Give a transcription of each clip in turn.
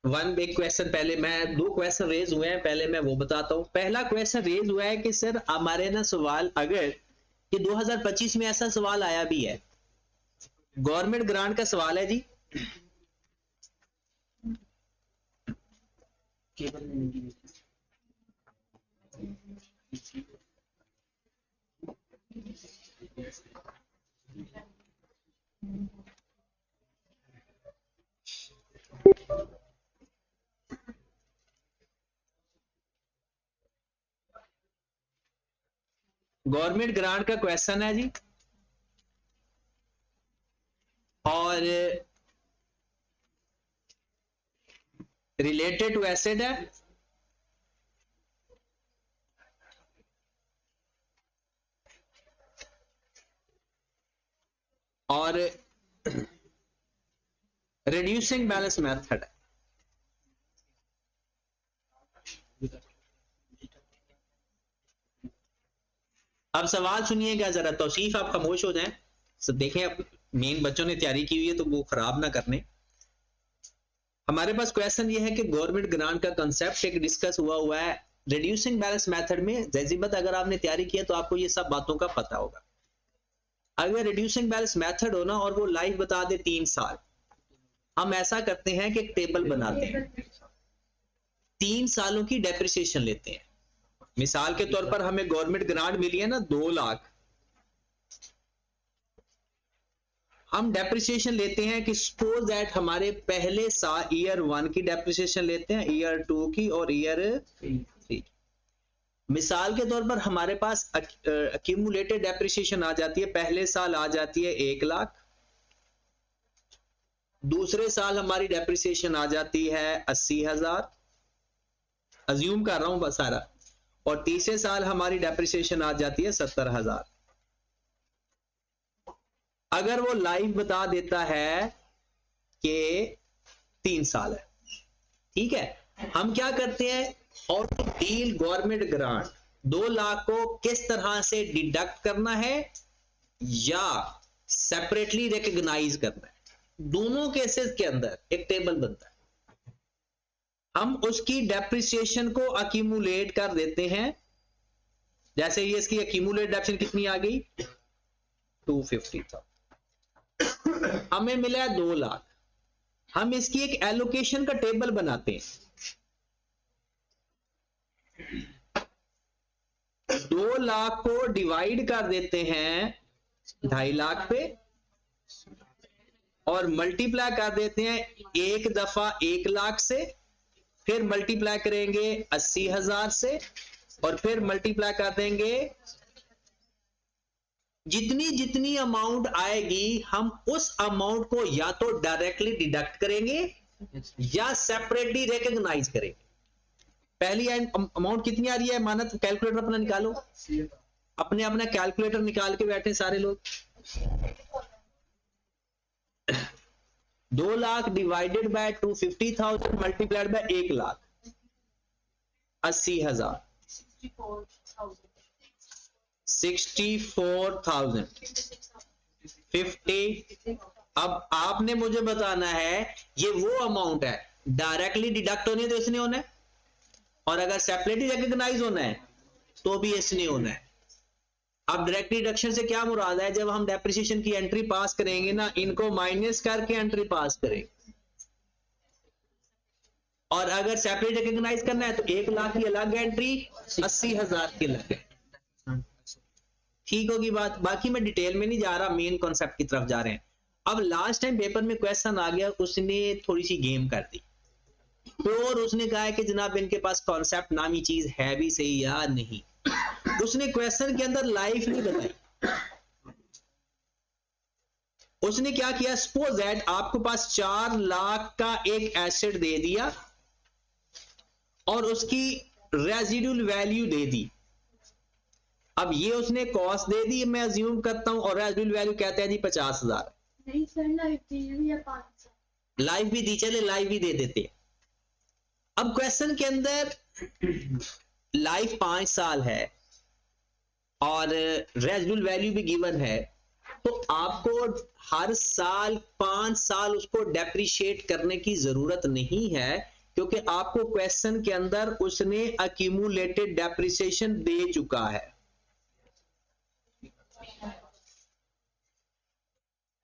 एक क्वेश्चन पहले, मैं 2 क्वेश्चन रेज हुए हैं, पहले मैं वो बताता हूँ। पहला क्वेश्चन रेज हुआ है कि सर हमारे ना सवाल, अगर कि 2025 में ऐसा सवाल आया भी है, गवर्नमेंट ग्रांट का सवाल है जी। गवर्नमेंट ग्रांट का क्वेश्चन है जी, और रिलेटेड टू एसेट है, और रिड्यूसिंग बैलेंस मेथड है। अब सवाल सुनिएगा जरा, तौसीफ आप खामोश हो जाएं, सब देखें। अब मेन बच्चों ने तैयारी की हुई है तो वो खराब ना करने। हमारे पास क्वेश्चन ये है कि गवर्नमेंट ग्रांट का कंसेप्ट एक डिस्कस हुआ है रिड्यूसिंग बैलेंस मेथड में। जैजिबत अगर आपने तैयारी किया तो आपको ये सब बातों का पता होगा। अगर रिड्यूसिंग बैलेंस मेथड हो ना और वो लाइफ बता दे 3 साल, हम ऐसा करते हैं कि एक टेबल बनाते हैं, 3 सालों की डेप्रिसिएशन लेते हैं। मिसाल के तौर पर हमें गवर्नमेंट ग्रांट मिली है ना 2 लाख, हम डेप्रिसिएशन लेते हैं कि सपोज दैट हमारे पहले साल ईयर 1 की डेप्रिसिएशन लेते हैं, ईयर 2 की और ईयर 3। मिसाल के तौर पर हमारे पास अक्यूमुलेटेड डेप्रिसिएशन आ जाती है, पहले साल आ जाती है 1 लाख, दूसरे साल हमारी डेप्रिसिएशन आ जाती है 80,000, अज्यूम कर रहा हूं बस सारा, और तीसरे साल हमारी डेप्रिसिएशन आ जाती है 70,000। अगर वो लाइव बता देता है कि 3 साल है, ठीक है, हम क्या करते हैं, और डील गवर्नमेंट ग्रांट 2 लाख को किस तरह से डिडक्ट करना है या सेपरेटली रिकॉग्नाइज करना है, दोनों केसेस के अंदर एक टेबल बनता है। हम उसकी डेप्रिसिएशन को अक्यूमुलेट कर देते हैं। जैसे ये इसकी अक्यूमुलेट डेप्रिसिएशन कितनी आ गई, 250,000, हमें मिला 2 लाख। हम इसकी एक एलोकेशन का टेबल बनाते हैं, 2 लाख को डिवाइड कर देते हैं 2.5 लाख पे और मल्टीप्लाई कर देते हैं एक दफा 1 लाख से, फिर मल्टीप्लाई करेंगे 80,000 से, और फिर मल्टीप्लाई कर देंगे जितनी जितनी अमाउंट आएगी हम उस अमाउंट को या तो डायरेक्टली डिडक्ट करेंगे या सेपरेटली रिकॉग्नाइज करेंगे। पहली अमाउंट कितनी आ रही है, मानत कैलकुलेटर अपना निकालो, अपने अपना कैलकुलेटर निकाल के बैठे सारे लोग। 2 lakh divided by 250,000 multiplied by 1 lakh, 80,000, 64,000, 50। अब आपने मुझे बताना है ये वो अमाउंट है डायरेक्टली डिडक्ट होनी है तो इसने होना है, और अगर सेपरेटली रिकॉग्नाइज होना है तो भी इसने होना है। अब डायरेक्ट डिडक्शन से क्या मुराद है, जब हम डेप्रिसिएशन की एंट्री पास करेंगे ना, इनको माइनस करके एंट्री पास करेंगे, और अगर सेपरेट रिकॉग्नाइज करना है तो 1 लाख की अलग एंट्री, 80,000 की अलग। ठीक होगी बात, बाकी मैं डिटेल में नहीं जा रहा, मेन कॉन्सेप्ट की तरफ जा रहे हैं। अब लास्ट टाइम पेपर में क्वेश्चन आ गया, उसने थोड़ी सी गेम कर दी और उसने कहा है कि जनाब इनके पास कॉन्सेप्ट नामी चीज है भी सही या नहीं। उसने क्वेश्चन के अंदर लाइफ नहीं बताई। उसने क्या किया, सपोज दैट आपके पास 4 लाख का एक एसेट दे दिया और उसकी रेजिडुअल वैल्यू दे दी। अब ये उसने कॉस्ट दे दी, मैं अज्यूम करता हूं, और रेजिडुअल वैल्यू कहते हैं जी 50,000। नहीं सर, लाइफ भी दी, चले लाइफ भी दे देते। अब क्वेश्चन के अंदर लाइफ 5 साल है और रेजिडुअल वैल्यू भी गिवन है, तो आपको हर साल 5 साल उसको डेप्रिशिएट करने की जरूरत नहीं है, क्योंकि आपको क्वेश्चन के अंदर उसने अक्यूमुलेटेड डेप्रिसिएशन दे चुका है।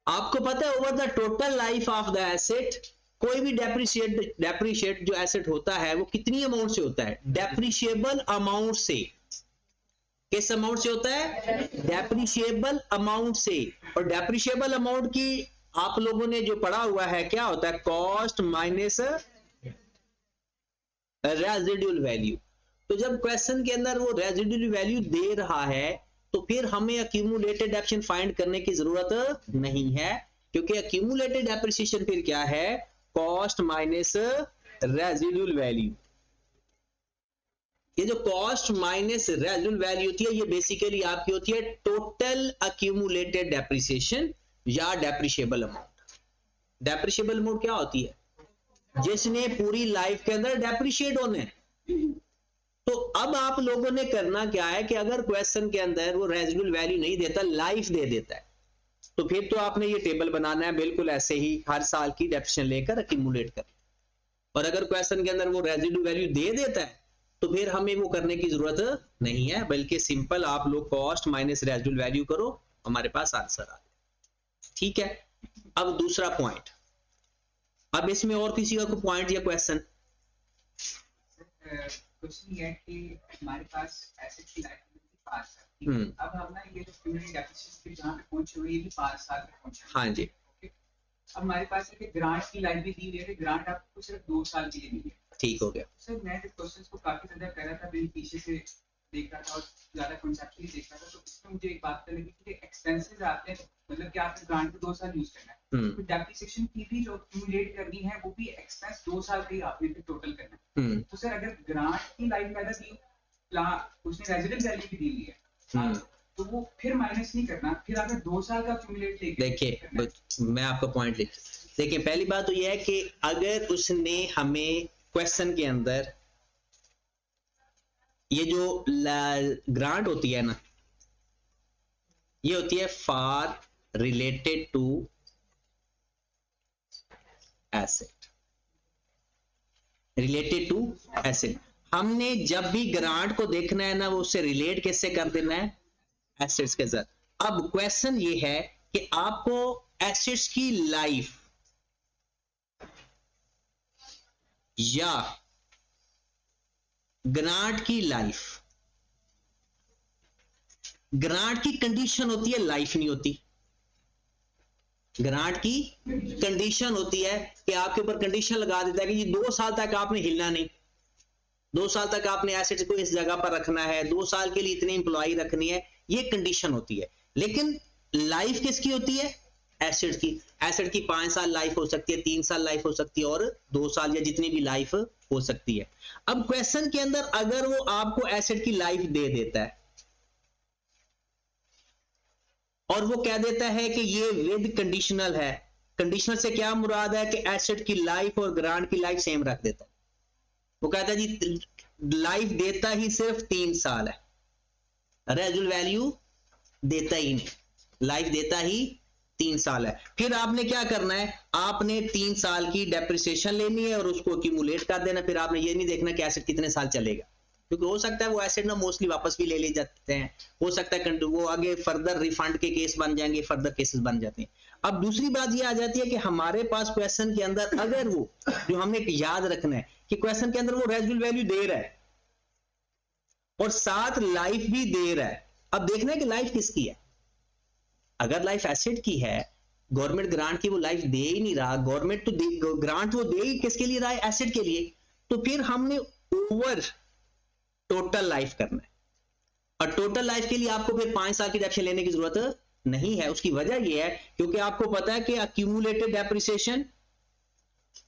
आपको पता है over the total life of the asset कोई भी डेप्रिशिएट जो एसेट होता है वो कितनी अमाउंट से होता है? डेप्रिशिएबल अमाउंट से। किस अमाउंट से होता है? डेप्रिशिएबल अमाउंट से। और डेप्रिशिएबल अमाउंट की आप लोगों ने जो पढ़ा हुआ है क्या होता है? Cost minus residual value. तो जब क्वेश्चन के अंदर वो रेजिडुअल वैल्यू दे रहा है तो फिर हमें अक्यूमुलेटेड डेप्रिसिएशन फाइंड करने की जरूरत नहीं है, क्योंकि अक्यूमुलेटेड डेप्रिसिएशन फिर क्या है? Cost minus residual value. ये जो कॉस्ट माइनस रेजिडुअल वैल्यू होती है ये बेसिकली आपकी होती है टोटल अक्यूमुलेटेड डेप्रिसिएशन या डेप्रिशिएबल अमाउंट। डेप्रिशिएबल अमाउंट क्या होती है? जिसने पूरी लाइफ के अंदर डेप्रिशिएट होने। तो अब आप लोगों ने करना क्या है कि अगर क्वेश्चन के अंदर वो रेजिडुअल वैल्यू नहीं देता, लाइफ दे देता है, तो फिर तो आपने ये टेबल बनाना है बिल्कुल ऐसे ही हर साल की डेप्रिसिएशन लेकर अक्यूमुलेट कर। और अगर क्वेश्चन के अंदर वो रेजिडुअल वैल्यू दे देता है तो फिर हमें वो करने की जरूरत नहीं है, बल्कि सिंपल आप लोग कॉस्ट माइनस रेजिडुअल वैल्यू करो, हमारे पास आंसर आ जाए। ठीक है। अब दूसरा पॉइंट, अब इसमें और किसी का कोई पॉइंट या क्वेश्चन? क्वेश्चन ये है कि हमारे पास एसेट की लाइफ 5 साल, अब हम ना ये जो क्यूमुलेटेड डेप्रिसिएशन जहां पे पहुंचे हुए ये भी 5 साल तक पहुंचे। हाँ जी। ओके, अब हमारे पास है कि ग्रांट की लाइफ भी दी हुई है कि ग्रांट आपको सिर्फ 2 साल के लिए मिली है। ठीक हो गया सर। मैं जब क्वेश्चंस को काफी ज्यादा कर रहा था, मैं पीछे से देख रहा था और ज्यादा कॉन्सेप्चुअली देख रहा था, तो इसमें मुझे एक बात लगी कि एक्सपेंसेस आते हैं, मतलब कि आपने ग्रांट को 2 साल यूज करना है, तो डेप्रिसिएशन की भी जो एक्यूमुलेट करनी है वो भी एक्सपेंस 2 साल के ही आपने फिर टोटल करना है। तो सर अगर ग्रांट की लाइफ पैदा की उसने रेजिडेंट वैल्यू भी दी हुई है, तो वो फिर माइनस नहीं करना, फिर अगर 2 साल का एक्यूमुलेट लेके देखिए मैं आपका पॉइंट लिख, देखिए पहली बात तो यह है कि अगर उसने हमें क्वेश्चन के अंदर ये जो ग्रांट होती है ना, ये होती है for related to asset, related to asset. हमने जब भी ग्रांट को देखना है ना वो उससे रिलेट किससे कर देना है? एसेट्स के साथ। अब क्वेश्चन ये है कि आपको एसेट्स की लाइफ या ग्रांट की लाइफ, ग्रांट की कंडीशन होती है, लाइफ नहीं होती। ग्रांट की कंडीशन होती है कि आपके ऊपर कंडीशन लगा देता है कि ये 2 साल तक आपने हिलना नहीं, 2 साल तक आपने एसेट्स को इस जगह पर रखना है, 2 साल के लिए इतने एम्प्लॉय रखनी है, ये कंडीशन होती है। लेकिन लाइफ किसकी होती है? एसेट की। एसेट की 5 साल लाइफ हो सकती है, 3 साल लाइफ हो सकती है और 2 साल या जितनी भी लाइफ हो सकती है। अब क्वेश्चन के अंदर अगर वो आपको एसेट की लाइफ दे देता है और वो कह देता है कि ये विद कंडीशनल है, कंडीशनल से क्या मुराद है कि एसेट की लाइफ और ग्रांट की लाइफ सेम रख देता है। वो कहता है जी लाइफ देता ही सिर्फ 3 साल है, रेजिडुअल वैल्यू देता ही नहीं, लाइफ देता ही 3 साल है। फिर आपने क्या करना है? आपने 3 साल की डेप्रिसिएशन लेनी है और उसको एक्यूमुलेट कर देना। फिर आपने ये नहीं देखना कि एसेट कितने साल चलेगा, क्योंकि हो सकता है वो एसेट ना मोस्टली वापस भी ले जाते हैं, हो सकता है वो आगे फर्दर रिफंड के केस बन जाएंगे, फर्दर केसेस बन जाते हैं। अब दूसरी बात ये आ जाती है कि हमारे पास क्वेश्चन के अंदर अगर वो जो हमने याद रखना है कि क्वेश्चन के अंदर वो रेजिडुअल वैल्यू दे रहा है और साथ लाइफ भी दे रहा है। अब देखना है कि लाइफ किसकी है। अगर लाइफ एसेट की है, गवर्नमेंट ग्रांट की वो लाइफ दे ही नहीं रहा, गवर्नमेंट तो ग्रांट वो दे ही किसके लिए रहा है? एसेट के लिए। तो फिर हमने ओवर टोटल लाइफ करना है, और टोटल लाइफ के लिए आपको फिर 5 साल की डेप्रिसिएशन लेने की जरूरत नहीं है। उसकी वजह यह है क्योंकि आपको पता है कि अक्यूमुलेटेड डेप्रिसिएशन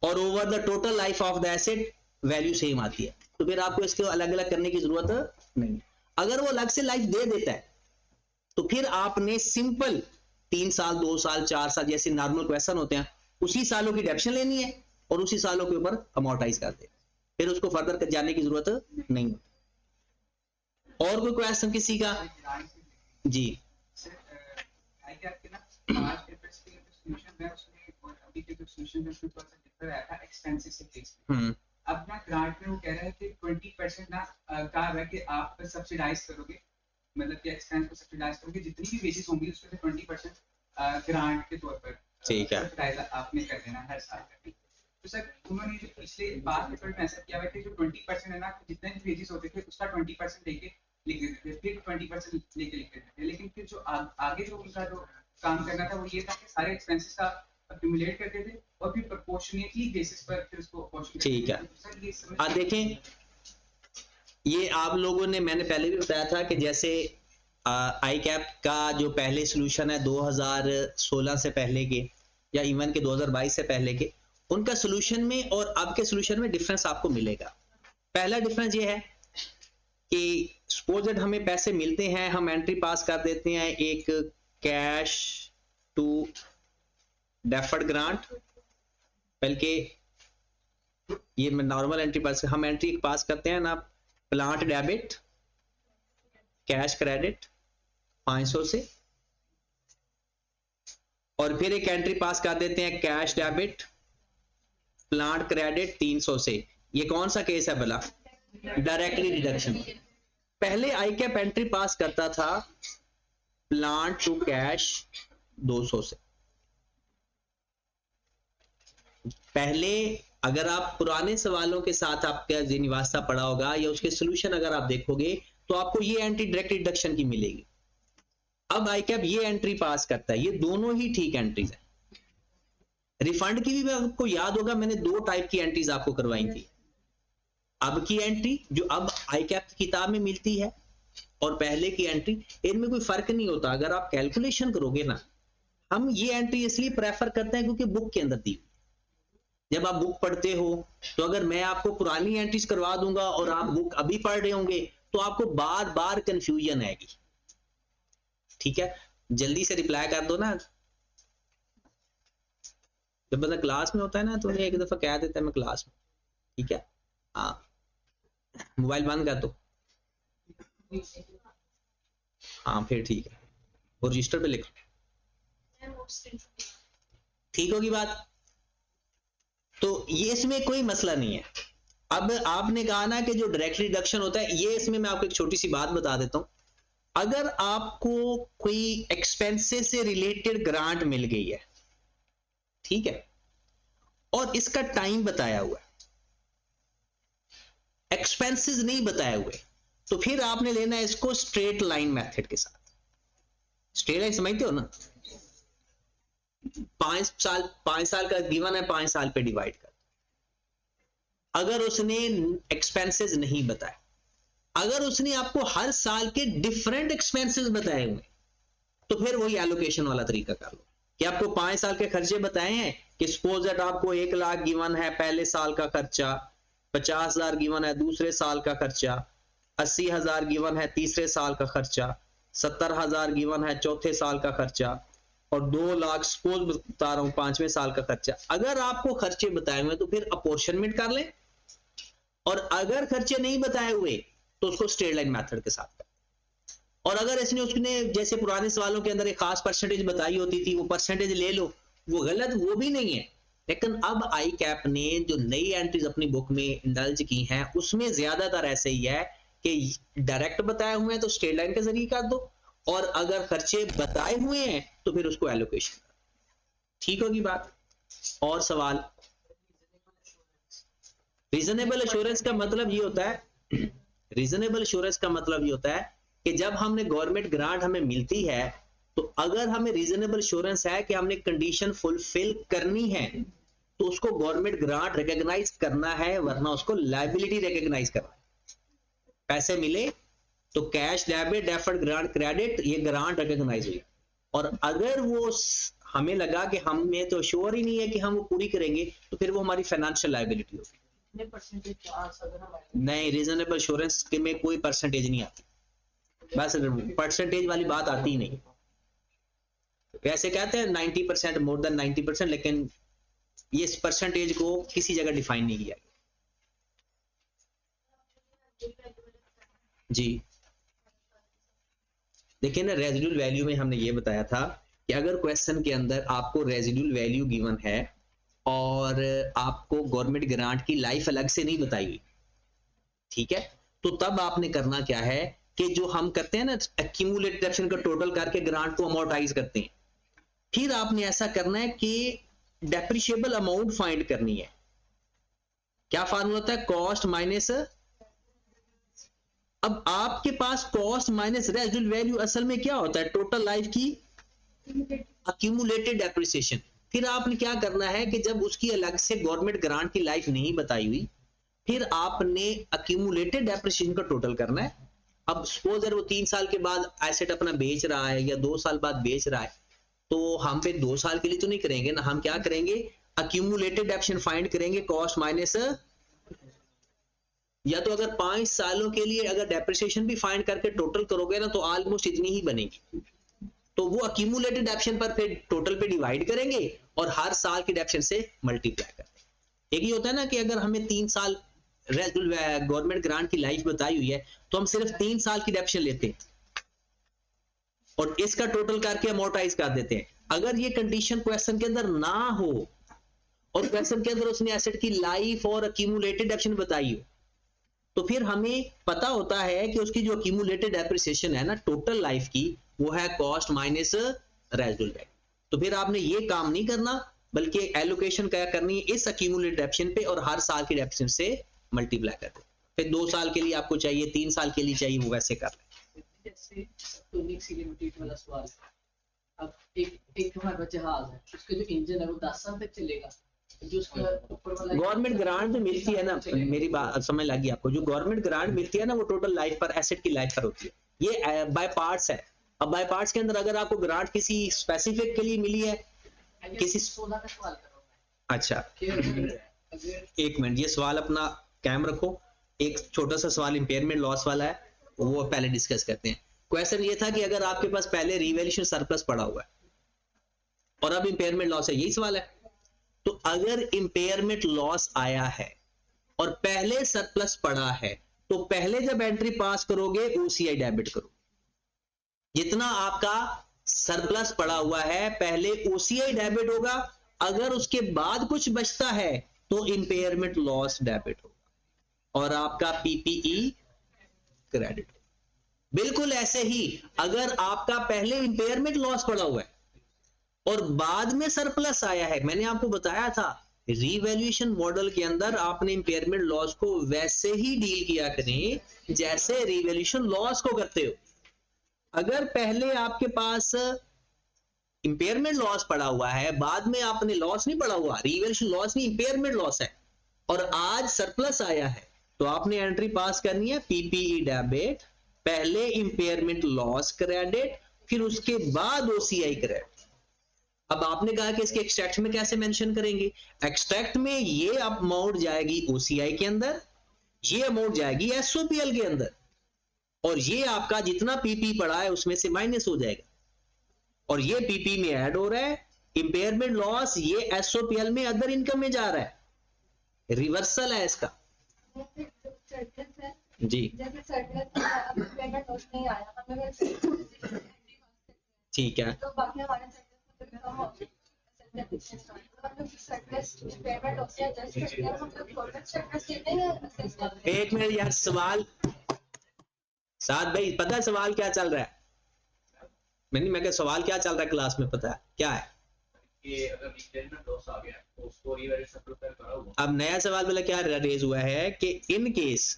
और over the total life of the asset value same आती है, तो फिर आपको इसको अलग अलग करने की जरूरत नहीं है। अगर वो अलग से लाइफ दे देता है तो फिर आपने सिंपल 3 साल 2 साल 4 साल जैसे नॉर्मल क्वेश्चन होते हैं उसी सालों की डेप्रिसिएशन लेनी है और उसी सालों के ऊपर अमोर्टाइज कर देना, फिर उसको फर्दर जाने की जरूरत नहीं होती। और कोई क्वेश्चन किसी का? जी आपके ना आज के पेपर के जो सॉल्यूशन है उसमें और अभी के जो सॉल्यूशन है उसमें थोड़ा सा डिफर आया था एक्सपेंसेस से केस में। अब ना ग्रांट में वो कह रहा है कि 20% ना कहा है कि आप सब्सिडाइज करोगे, मतलब कि एक्सपेंस को सब्सिडाइज करोगे, जितनी भी वेजेस होंगी उसमें से 20% ग्रांट के तौर पर ठीक है सब्सिडाइज आपने कर देना हर साल करके। तो सर उन्होंने जो पिछले पास पेपर में ऐसा किया हुआ है कि जो 20% है ना, जितने भी वेजेस होते थे उसका 20% लेके लिख देते थे, फिर 20% लेके लिख देते थे, लेकिन फिर जो आगे जो उनका जो काम करना था वो ये था कि सारे एक्सपेंसेस का अक्यूमुलेट करते थे और फिर प्रोपोर्शनेटली बेसिस पर फिर उसको अपॉर्चुनिटी। ठीक है, देखें ये आप लोगों ने, मैंने पहले भी बताया था कि जैसे आई कैप का जो पहले सोल्यूशन है 2016 से पहले के या इवन के 2022 से पहले के, उनका सोल्यूशन में और अब के सोल्यूशन में डिफरेंस आपको मिलेगा। पहला डिफरेंस ये है कि सपोज दैट हमें पैसे मिलते हैं, हम एंट्री पास कर देते हैं एक कैश टू डेफर्ड ग्रांट, बल्कि ये नॉर्मल एंट्री पास, हम एंट्री पास करते हैं ना, प्लांट डेबिट कैश क्रेडिट 500 से, और फिर एक एंट्री पास कर देते हैं कैश डेबिट प्लांट क्रेडिट 300 से। ये कौन सा केस है भला? Directly deduction. पहले आई कैप एंट्री पास करता था प्लांट टू कैश 200 से। पहले अगर आप पुराने सवालों के साथ आपका श्रीनिवासा पढ़ा होगा या उसके सोल्यूशन अगर आप देखोगे तो आपको ये एंट्री डायरेक्ट डिडक्शन की मिलेगी। अब आई कैप ये एंट्री पास करता है, ये दोनों ही ठीक एंट्रीज है। रिफंड की भी मैं आपको याद होगा, मैंने 2 टाइप की एंट्रीज आपको करवाई थी। अब की एंट्री जो अब आई कैप की किताब में मिलती है और पहले की एंट्री, इनमें कोई फर्क नहीं होता। अगर आप कैलकुलेशन करोगे ना, हम ये एंट्री इसलिए प्रेफर करते हैं क्योंकि बुक के अंदर दी, जब आप बुक पढ़ते हो तो अगर मैं आपको पुरानी एंट्रीज करवा दूंगा और आप बुक अभी पढ़ रहे होंगे तो आपको बार बार कंफ्यूजन आएगी। ठीक है, जल्दी से रिप्लाई कर दो ना। जब बंदा क्लास में होता है ना तो उन्हें एक दफा कह देता है मैं क्लास में। ठीक है, हाँ, मोबाइल बंद कर दो। हाँ फिर ठीक है, वो रजिस्टर पे लिख, ठीक होगी बात। तो ये इसमें कोई मसला नहीं है। अब आपने कहा ना कि जो डायरेक्ट डिडक्शन होता है, ये इसमें मैं आपको एक छोटी सी बात बता देता हूं। अगर आपको कोई एक्सपेंसेस से रिलेटेड ग्रांट मिल गई है, ठीक है, और इसका टाइम बताया हुआ है, एक्सपेंसेस नहीं बताए हुए, तो फिर आपने लेना है इसको स्ट्रेट लाइन मेथड के साथ। स्ट्रेट लाइन समझते हो ना? 5 साल का गिवन है, 5 साल पे डिवाइड कर। अगर उसने एक्सपेंसेस नहीं बताए, अगर उसने आपको हर साल के डिफरेंट एक्सपेंसेस बताए हुए, तो फिर वही एलोकेशन वाला तरीका कर लो कि आपको 5 साल के खर्चे बताए हैं कि सपोज दैट आपको 1 लाख गिवन है पहले साल का खर्चा, 50,000 गिवन है दूसरे साल का खर्चा, 80,000 गिवन है तीसरे साल का खर्चा, 70,000 गिवन है चौथे साल का खर्चा, और 2 लाख सपोज बता रहा हूं 5वें साल का खर्चा। अगर आपको खर्चे बताए हुए तो फिर अपॉर्शनमेंट कर लें, और अगर खर्चे नहीं बताए हुए तो उसको स्ट्रेट लाइन मेथड के साथ कर। और अगर इसने उसने जैसे पुराने सवालों के अंदर एक खास परसेंटेज बताई होती थी, वो परसेंटेज ले लो, वो गलत, वो भी नहीं है। लेकिन अब आई कैप ने जो नई एंट्रीज अपनी बुक में इंडल्ज की हैं उसमें ज्यादातर ऐसे ही है कि डायरेक्ट बताए हुए हैं तो स्ट्रेट लाइन के जरिए कर दो, और अगर खर्चे बताए हुए हैं तो फिर उसको एलोकेशन। ठीक होगी बात? और सवाल? रीजनेबल एश्योरेंस का मतलब ये होता है, रीजनेबल एश्योरेंस का मतलब ये होता है कि जब हमने गवर्नमेंट ग्रांट हमें मिलती है तो अगर हमें रीजनेबल एश्योरेंस है कि हमने कंडीशन फुलफिल करनी है तो उसको गवर्नमेंट ग्रांट रिकॉग्नाइज करना है, वरना उसको लायबिलिटी रिकॉग्नाइज करना है। पैसे मिले तो cash debit deferred grant credit, ये ग्रांट रिकॉग्नाइज हुई, और अगर वो हमें लगा कि हमें तो श्योर ही नहीं है कि हम वो पूरी करेंगे तो फिर वो हमारी फाइनेंशियल लायबिलिटी होगी। नहीं, रीजनेबल एश्योरेंस के में कोई परसेंटेज नहीं आती, बस परसेंटेज वाली बात आती ही नहीं। वैसे कहते हैं 90%, मोर देन 90%, लेकिन ये इस परसेंटेज को किसी जगह डिफाइन नहीं किया जी। देखिए ना, रेजिडुअल वैल्यू में हमने ये बताया था कि अगर क्वेश्चन के अंदर आपको रेजिडुअल वैल्यू गिवन है और आपको गवर्नमेंट ग्रांट की लाइफ अलग से नहीं बताई हुई, ठीक है, तो तब आपने करना क्या है कि जो हम करते हैं ना एक्यूमुलेटेड डेप्रिसिएशन का टोटल करके ग्रांट को अमोर्टाइज करते हैं, फिर आपने ऐसा करना है कि डेप्रिशिएबल अमाउंट फाइंड करनी है। क्या फार्मूला होता है? कॉस्ट माइनस, अब आपके पास कॉस्ट माइनस रेजिडुअल वैल्यू असल में क्या होता है? टोटल लाइफ की अक्यूमुलेटेड डेप्रिसिएशन। फिर आपने क्या करना है कि जब उसकी अलग से गवर्नमेंट ग्रांट की लाइफ नहीं बताई हुई, फिर आपने अक्यूमुलेटेड डेप्रिसिएशन का टोटल करना है। अब सपोज अगर वो 3 साल के बाद एसेट अपना बेच रहा है या 2 साल बाद बेच रहा है, तो हम फिर 2 साल के लिए तो नहीं करेंगे ना, हम क्या करेंगे? अक्यूमुलेटेड डेप्रिसिएशन फाइंड करेंगे, कॉस्ट माइनस, या तो अगर 5 सालों के लिए अगर डेप्रिसिएशन भी फाइंड करके टोटल करोगे ना तो ऑलमोस्ट इतनी ही बनेगी। तो वो अक्यूमुलेटेड डेप्रिसिएशन पर फिर टोटल पे डिवाइड करेंगे और हर साल की डेप्रिसिएशन से मल्टीप्लाई करेंगे। एक ही होता है ना कि अगर हमें 3 साल गवर्नमेंट ग्रांट की लाइफ बताई हुई है तो हम सिर्फ 3 साल की डेप्रिसिएशन लेते हैं और इसका टोटल करके अमोर्टाइज कर देते हैं। अगर ये कंडीशन क्वेश्चन के अंदर ना हो और क्वेश्चन के अंदर उसने एसेट की लाइफ और अक्यूमुलेटेड डेप्रिसिएशन बताई हो, तो फिर हमें पता होता है कि उसकी जो अक्यूमुलेटेड डेप्रिसिएशन है ना टोटल लाइफ की, वो है कॉस्ट माइनस रेजिडुअल वैल्यू। तो फिर आपने ये काम नहीं करना, बल्कि एलोकेशन क्या करनी है इस अक्यूमुलेटेड डेप्रिसिएशन पे और हर साल की डेप्रिसिएशन से मल्टीप्लाई कर दो। फिर 2 साल के लिए आपको चाहिए, 3 साल के लिए चाहिए, वो वैसे कर लें। जैसे टोनिक लिमिटेड वाला सवाल, अब एक हमारे पास जहाज है, उसका जो इंजन है वो 10 साल तक चलेगा, जो उसका ऊपर वाला गवर्नमेंट ग्रांट जो मिलती है ना, मेरी बात समझ लगी आपको, जो गवर्नमेंट ग्रांट मिलती है ना वो टोटल लाइफ पर, एसेट की लाइफ पर होती है। ये बाय पार्ट्स है। अब बाय पार्ट्स के अंदर अगर आपको ग्रांट किसी स्पेसिफिक के लिए मिली है, किसी 16 का सवाल करो। अच्छा अगर एक मिनट, ये सवाल अपना कायम रखो। एक छोटा सा सवाल इंपेयरमेंट लॉस वाला है, वो पहले डिस्कस करते हैं। क्वेश्चन ये था कि अगर आपके पास पहले रिवैल्यूएशन सरप्लस पड़ा हुआ है और अब इंपेयरमेंट लॉस है, यही सवाल है। तो अगर इंपेयरमेंट लॉस आया है और पहले सरप्लस पड़ा है, तो पहले जब एंट्री पास करोगे ओसीआई डेबिट करो। जितना आपका सरप्लस पड़ा हुआ है पहले ओसीआई डेबिट होगा, अगर उसके बाद कुछ बचता है तो इंपेयरमेंट लॉस डेबिट होगा और आपका पीपीई क्रेडिट। बिल्कुल ऐसे ही अगर आपका पहले इंपेयरमेंट लॉस पड़ा हुआ है और बाद में सरप्लस आया है, मैंने आपको बताया था रीवैल्यूएशन मॉडल के अंदर आपने इंपेयरमेंट लॉस को वैसे ही डील किया करें जैसे रीवैल्यूएशन लॉस को करते हो। अगर पहले आपके पास इंपेयरमेंट लॉस पड़ा हुआ है, बाद में आपने लॉस नहीं पड़ा हुआ, रीवैल्यूएशन लॉस नहीं इंपेयरमेंट लॉस है, और आज सरप्लस आया है, तो आपने एंट्री पास करनी है पीपीई डेबिट, पहले इंपेयरमेंट लॉस क्रेडिट, फिर उसके बाद ओसीआई क्रेडिट। अब आपने कहा कि इसके एक्सट्रैक्ट में कैसे मेंशन करेंगे? एक्सट्रैक्ट में ये अमाउंट जाएगी ओसीआई के अंदर, ये अमाउंट जाएगी एसओपीएल के अंदर, और ये आपका जितना पीपी पड़ा है उसमें से माइनस हो जाएगा, और ये पीपी में ऐड हो रहा है। इंपेयरमेंट लॉस ये एसओपीएल में अदर इनकम में जा रहा है, रिवर्सल है इसका जी। ठीक है, एक मिनट यार, सवाल साथ भाई पता है सवाल क्या चल रहा है? मैं क्या सवाल क्या चल रहा है क्लास में, पता है क्या है? कि अगर इंपेयरमेंट लॉस आ गया तो उसको रीवैल्यूएशन प्रिपेयर करा हुआ। अब नया सवाल वाला क्या रेज हुआ है कि इन केस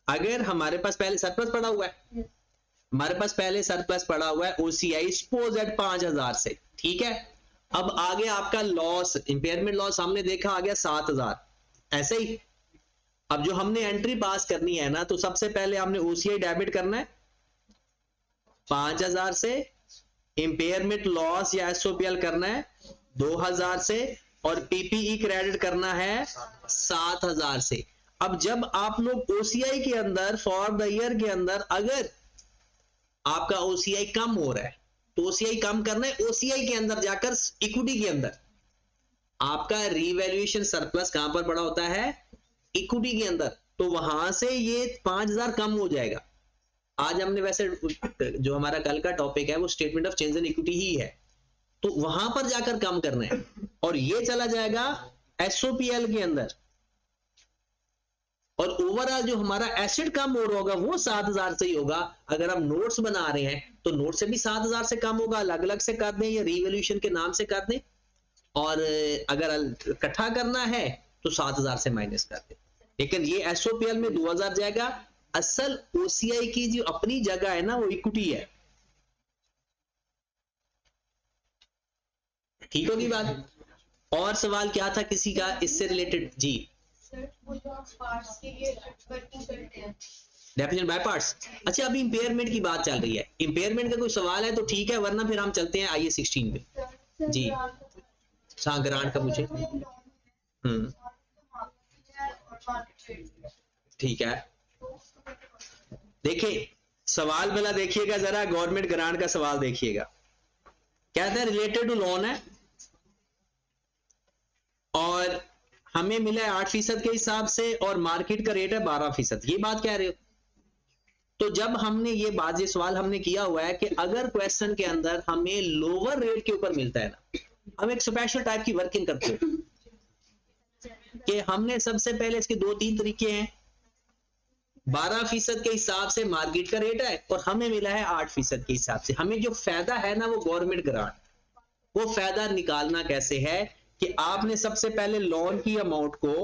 अगर हमारे पास पहले सरप्लस पड़ा हुआ है, हमारे पास पहले सरप्लस पड़ा हुआ है ओसीआई सपोज एट 5000 से, ठीक है, अब आगे आपका लॉस इंपेयरमेंट लॉस हमने देखा आ गया 7000, ऐसे ही। अब जो हमने एंट्री पास करनी है ना, तो सबसे पहले हमने ओसीआई डेबिट करना है 5000 से, इंपेयरमेंट लॉस या एसओपीएल करना है 2000 से, और पीपीई क्रेडिट करना है 7000 से। अब जब आप लोग ओसीआई के अंदर फॉर द ईयर के अंदर अगर आपका ओसीआई कम हो रहा है तो ओसीआई कम करना है, ओसीआई के अंदर जाकर इक्विटी के अंदर आपका रीवैल्यूएशन सरप्लस कहां पर पड़ा होता है? इक्विटी के अंदर, तो वहां से ये 5000 कम हो जाएगा। आज हमने वैसे जो हमारा कल का टॉपिक है वो statement of change in equity ही है, तो वहां पर जाकर काम करना है, और ये चला जाएगा एसओपीएल के अंदर, और ओवरऑल जो हमारा एसेट का मोड होगा वो 7000 से ही होगा। अगर हम नोट्स बना रहे हैं तो नोट से भी 7000 से कम होगा, अलग अलग से कर दें या रिवॉल्यूशन के नाम से कर दें, और अगर इकट्ठा करना है तो 7000 से माइनस कर दें। लेकिन ये एसओपीएल में 2000 जाएगा। असल ओसीआई की जो अपनी जगह है ना वो इक्विटी है। ठीक होगी बात? और सवाल क्या था किसी का इससे रिलेटेड? जी डेफिनेशन बाय पार्ट्स। अच्छा अभी इंपेयरमेंट की बात चल रही है, इंपेयरमेंट का कोई सवाल है तो ठीक है, वरना फिर हम चलते हैं आइए 16 पे। जी हाँ ग्रांट का पूछे। ठीक है, देखिए सवाल पहला देखिएगा जरा, गवर्नमेंट ग्रांट का सवाल देखिएगा। कहते हैं रिलेटेड टू लोन है और हमें मिला है 8% के हिसाब से और मार्केट का रेट है 12%, ये बात कह रहे हो। तो जब हमने ये बात, ये सवाल हमने किया हुआ है कि अगर क्वेश्चन के अंदर हमें लोअर रेट के ऊपर मिलता है ना, हम एक स्पेशल टाइप की वर्किंग करते हैं कि हमने सबसे पहले इसके 2-3 तरीके हैं। 12% के हिसाब से मार्केट का रेट है और हमें मिला है 8% के हिसाब से। हमें जो फायदा है ना वो गवर्नमेंट ग्रांट, वो फायदा निकालना कैसे है कि आपने सबसे पहले लोन की अमाउंट को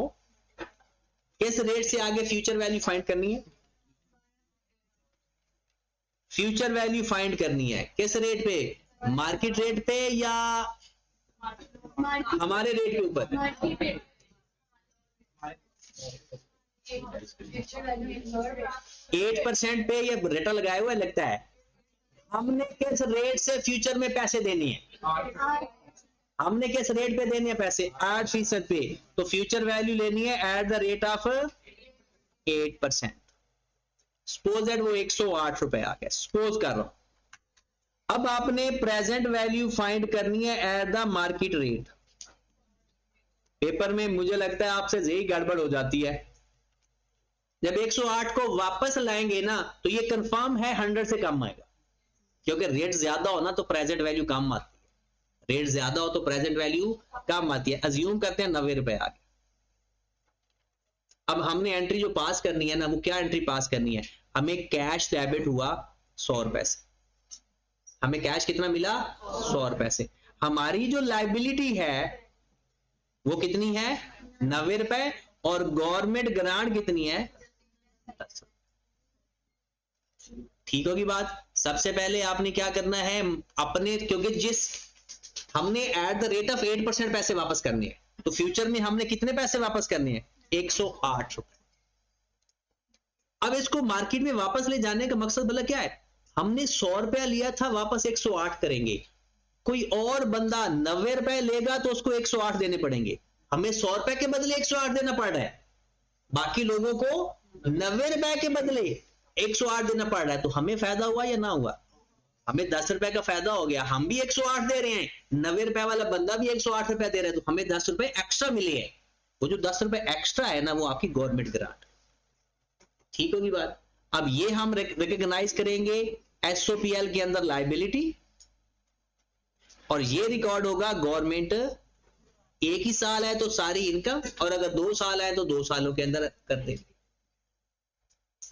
किस रेट से आगे फ्यूचर वैल्यू फाइंड करनी है। फ्यूचर वैल्यू फाइंड करनी है किस रेट पे? मार्केट रेट पे या हमारे रेट के ऊपर? 8% पे ये रेटा लगाया हुआ लगता है। हमने किस रेट से फ्यूचर में पैसे देनी है? हमने किस रेट पे देने हैं पैसे? 8% पे। तो फ्यूचर वैल्यू लेनी है at the rate of 8%। Suppose that वो 108 रुपए आ गया, सपोज कर रहा हूं। अब आपने प्रेजेंट वैल्यू फाइंड करनी है at the market rate. Paper में मुझे लगता है आपसे यही गड़बड़ हो जाती है। जब 108 को वापस लाएंगे ना तो ये कंफर्म है 100 से कम आएगा, क्योंकि रेट ज्यादा हो ना तो प्रेजेंट वैल्यू कम आती है। रेट ज्यादा हो तो प्रेजेंट वैल्यू कम आती है। अज्यूम करते हैं 90 रुपए आ गए। अब हमने एंट्री जो पास करनी है ना, वो क्या एंट्री पास करनी है? हमें कैश डेबिट हुआ 100 रुपए से। हमें कैश कितना मिला? 100 रुपए से। हमारी जो लाइबिलिटी है वो कितनी है? 90 रुपए। और गवर्नमेंट ग्रांट कितनी है? 10। ठीक होगी बात? सबसे पहले आपने क्या करना है अपने, क्योंकि जिस हमने एट द रेट ऑफ 8% पैसे वापस करने हैं, तो फ्यूचर में हमने कितने पैसे वापस करने हैं? 108 रुपए। अब इसको मार्केट में वापस ले जाने का मकसद भला क्या है? हमने 100 रुपया लिया था, वापस 108 करेंगे। कोई और बंदा 90 रुपए लेगा तो उसको 108 देने पड़ेंगे। हमें 100 रुपए के बदले 108 देना पड़ रहा है, बाकी लोगों को 90 रुपए के बदले 108 देना पड़ रहा है। तो हमें फायदा हुआ या ना हुआ? हमें 10 रुपए का फायदा हो गया। हम भी 108 दे रहे हैं, 90 रुपए वाला बंदा भी 108 रुपए दे रहा है, तो हमें 10 रुपए एक्स्ट्रा मिले हैं। वो जो 10 रुपए एक्स्ट्रा है ना, वो आपकी गवर्नमेंट ग्रांट। ठीक होगी बात? अब ये हम रिकॉग्नाइज करेंगे एसओपीएल के अंदर लायबिलिटी, और ये रिकॉर्ड होगा गवर्नमेंट। एक ही साल है तो सारी इनकम, और अगर 2 साल है तो 2 सालों के अंदर कर देंगे।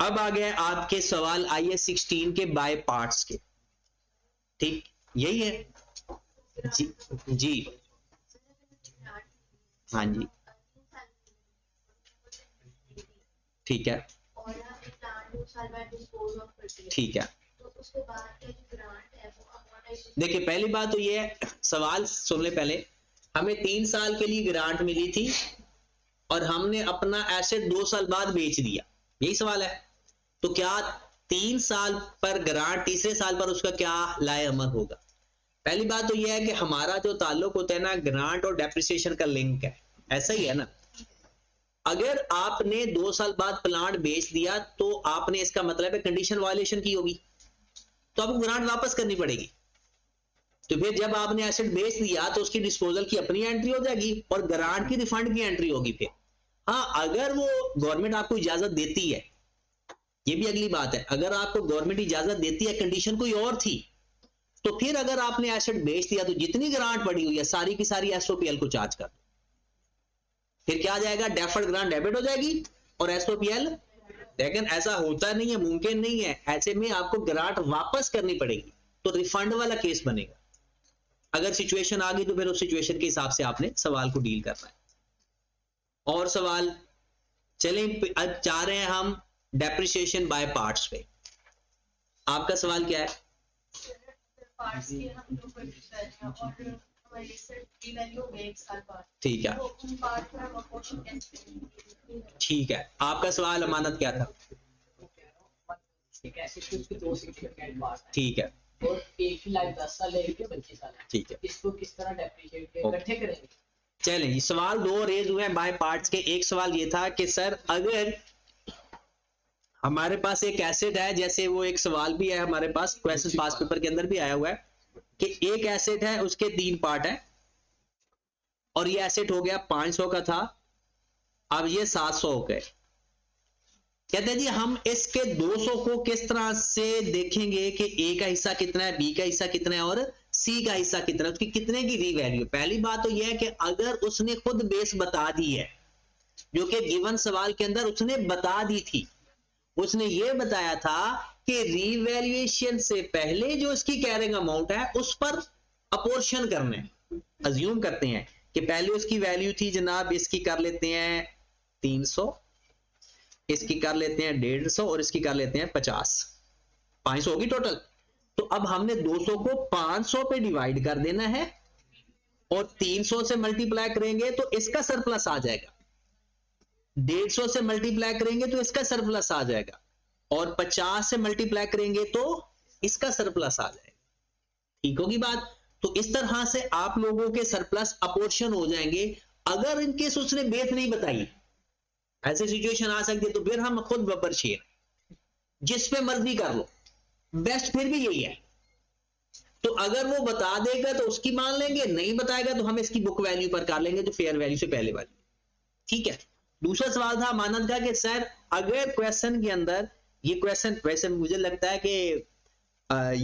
अब आ गया आपके सवाल आइए 16 के बाय पार्ट्स के। ठीक यही है जी? जी हाँ जी ठीक है, ठीक है। देखिए पहली बात तो ये है, सवाल सुन ले पहले। हमें 3 साल के लिए ग्रांट मिली थी और हमने अपना एसेट 2 साल बाद बेच दिया, यही सवाल है। तो क्या 3 साल पर ग्रांट, तीसरे साल पर उसका क्या लाए अमल होगा? पहली बात तो यह है कि हमारा जो ताल्लुक होता है ना, ग्रांट और डेप्रिसिएशन का लिंक है, ऐसा ही है ना। अगर आपने 2 साल बाद प्लांट बेच दिया तो आपने, इसका मतलब है कंडीशन वायलेशन की होगी, तो आपको ग्रांट वापस करनी पड़ेगी। तो फिर जब आपने एसेट बेच दिया तो उसकी डिस्पोजल की अपनी एंट्री हो जाएगी और ग्रांट की रिफंड की एंट्री होगी। फिर हाँ, अगर वो गवर्नमेंट आपको इजाजत देती है, ये भी अगली बात है, अगर आपको गवर्नमेंट इजाजत देती है, कंडीशन कोई और थी, तो फिर अगर आपने एसेट बेच दिया तो जितनी ग्रांट पड़ी हुई है सारी की सारी एसओपीएल को चार्ज कर दो। फिर क्या आ जाएगा, डेफर्ड ग्रांट डेबिट हो जाएगी और एसओपीएल। लेकिन ऐसा होता नहीं है, मुमकिन नहीं है। ऐसे में आपको ग्रांट वापस करनी पड़ेगी, तो रिफंड वाला केस बनेगा। अगर सिचुएशन आ गई तो फिर उस सिचुएशन के हिसाब से आपने सवाल को डील करना है। और सवाल चलें, अब जा रहे हैं हम डेप्रिसिएशन बाय पार्ट्स पे। आपका सवाल क्या है? पार्ट्स के हम लोग और हमारे सेट की वैल्यू हो गई 1 साल बाद, ठीक है, तो उन पार्ट का हम अपोर्शन कैसे करेंगे? ठीक है। आपका सवाल अमानत क्या था? एक ऐसे कि उसके 2 सिग्निफिकेंट पार्ट हैं ठीक है, और एक ही लाइफ 10 साल है, एक ही 25 साल है। ठीक है। इसको किस तरह डेप्रिशिएट ओके। इकट्ठे करेंगे? चलें, ये सवाल दो रेज हुए हैं बाय पार्ट्स के। एक सवाल ये था कि सर अगर हमारे पास एक एसेट है, जैसे वो एक सवाल भी है हमारे पास, क्वेश्चन पास पेपर के अंदर भी आया हुआ है कि एक एसेट है, उसके 3 पार्ट है और ये एसेट हो गया 500 का था, अब ये 700 हो गए। कहते हैं जी हम इसके 200 को किस तरह से देखेंगे कि ए का हिस्सा कितना है, बी का हिस्सा कितना है और सी का हिस्सा कितना है, उसकी कितने की रीवैल्यू। पहली बात तो यह है कि अगर उसने खुद बेस बता दी है, जो कि गिवन सवाल के अंदर उसने बता दी थी, उसने ये बताया था कि रीवैल्यूएशन से पहले जो इसकी कैरिंग अमाउंट है उस पर अपोर्शन करने। अज्यूम करते हैं कि पहले उसकी वैल्यू थी जनाब, इसकी कर लेते हैं 300, इसकी कर लेते हैं 150 और इसकी कर लेते हैं 50, 500 होगी टोटल। तो अब हमने 200 को 500 पे डिवाइड कर देना है और 300 से मल्टीप्लाई करेंगे तो इसका सरप्लस आ जाएगा, 150 से मल्टीप्लाई करेंगे तो इसका सरप्लस आ जाएगा और 50 से मल्टीप्लाई करेंगे तो इसका सरप्लस आ जाएगा। ठीक होगी बात? तो इस तरह से आप लोगों के सरप्लस अपोर्शन हो जाएंगे। अगर इनकेस उसने बेस नहीं बताई, ऐसी सिचुएशन आ सकती है, तो फिर हम खुद बबर शेयर जिस पे मर्जी कर लो, बेस्ट फिर भी यही है। तो अगर वो बता देगा तो उसकी मान लेंगे, नहीं बताएगा तो हम इसकी बुक वैल्यू पर कर लेंगे, जो फेयर वैल्यू से पहले वाली। ठीक है। दूसरा सवाल था मानद का कि सर अगर क्वेश्चन के अंदर ये क्वेश्चन, वैसे मुझे लगता है कि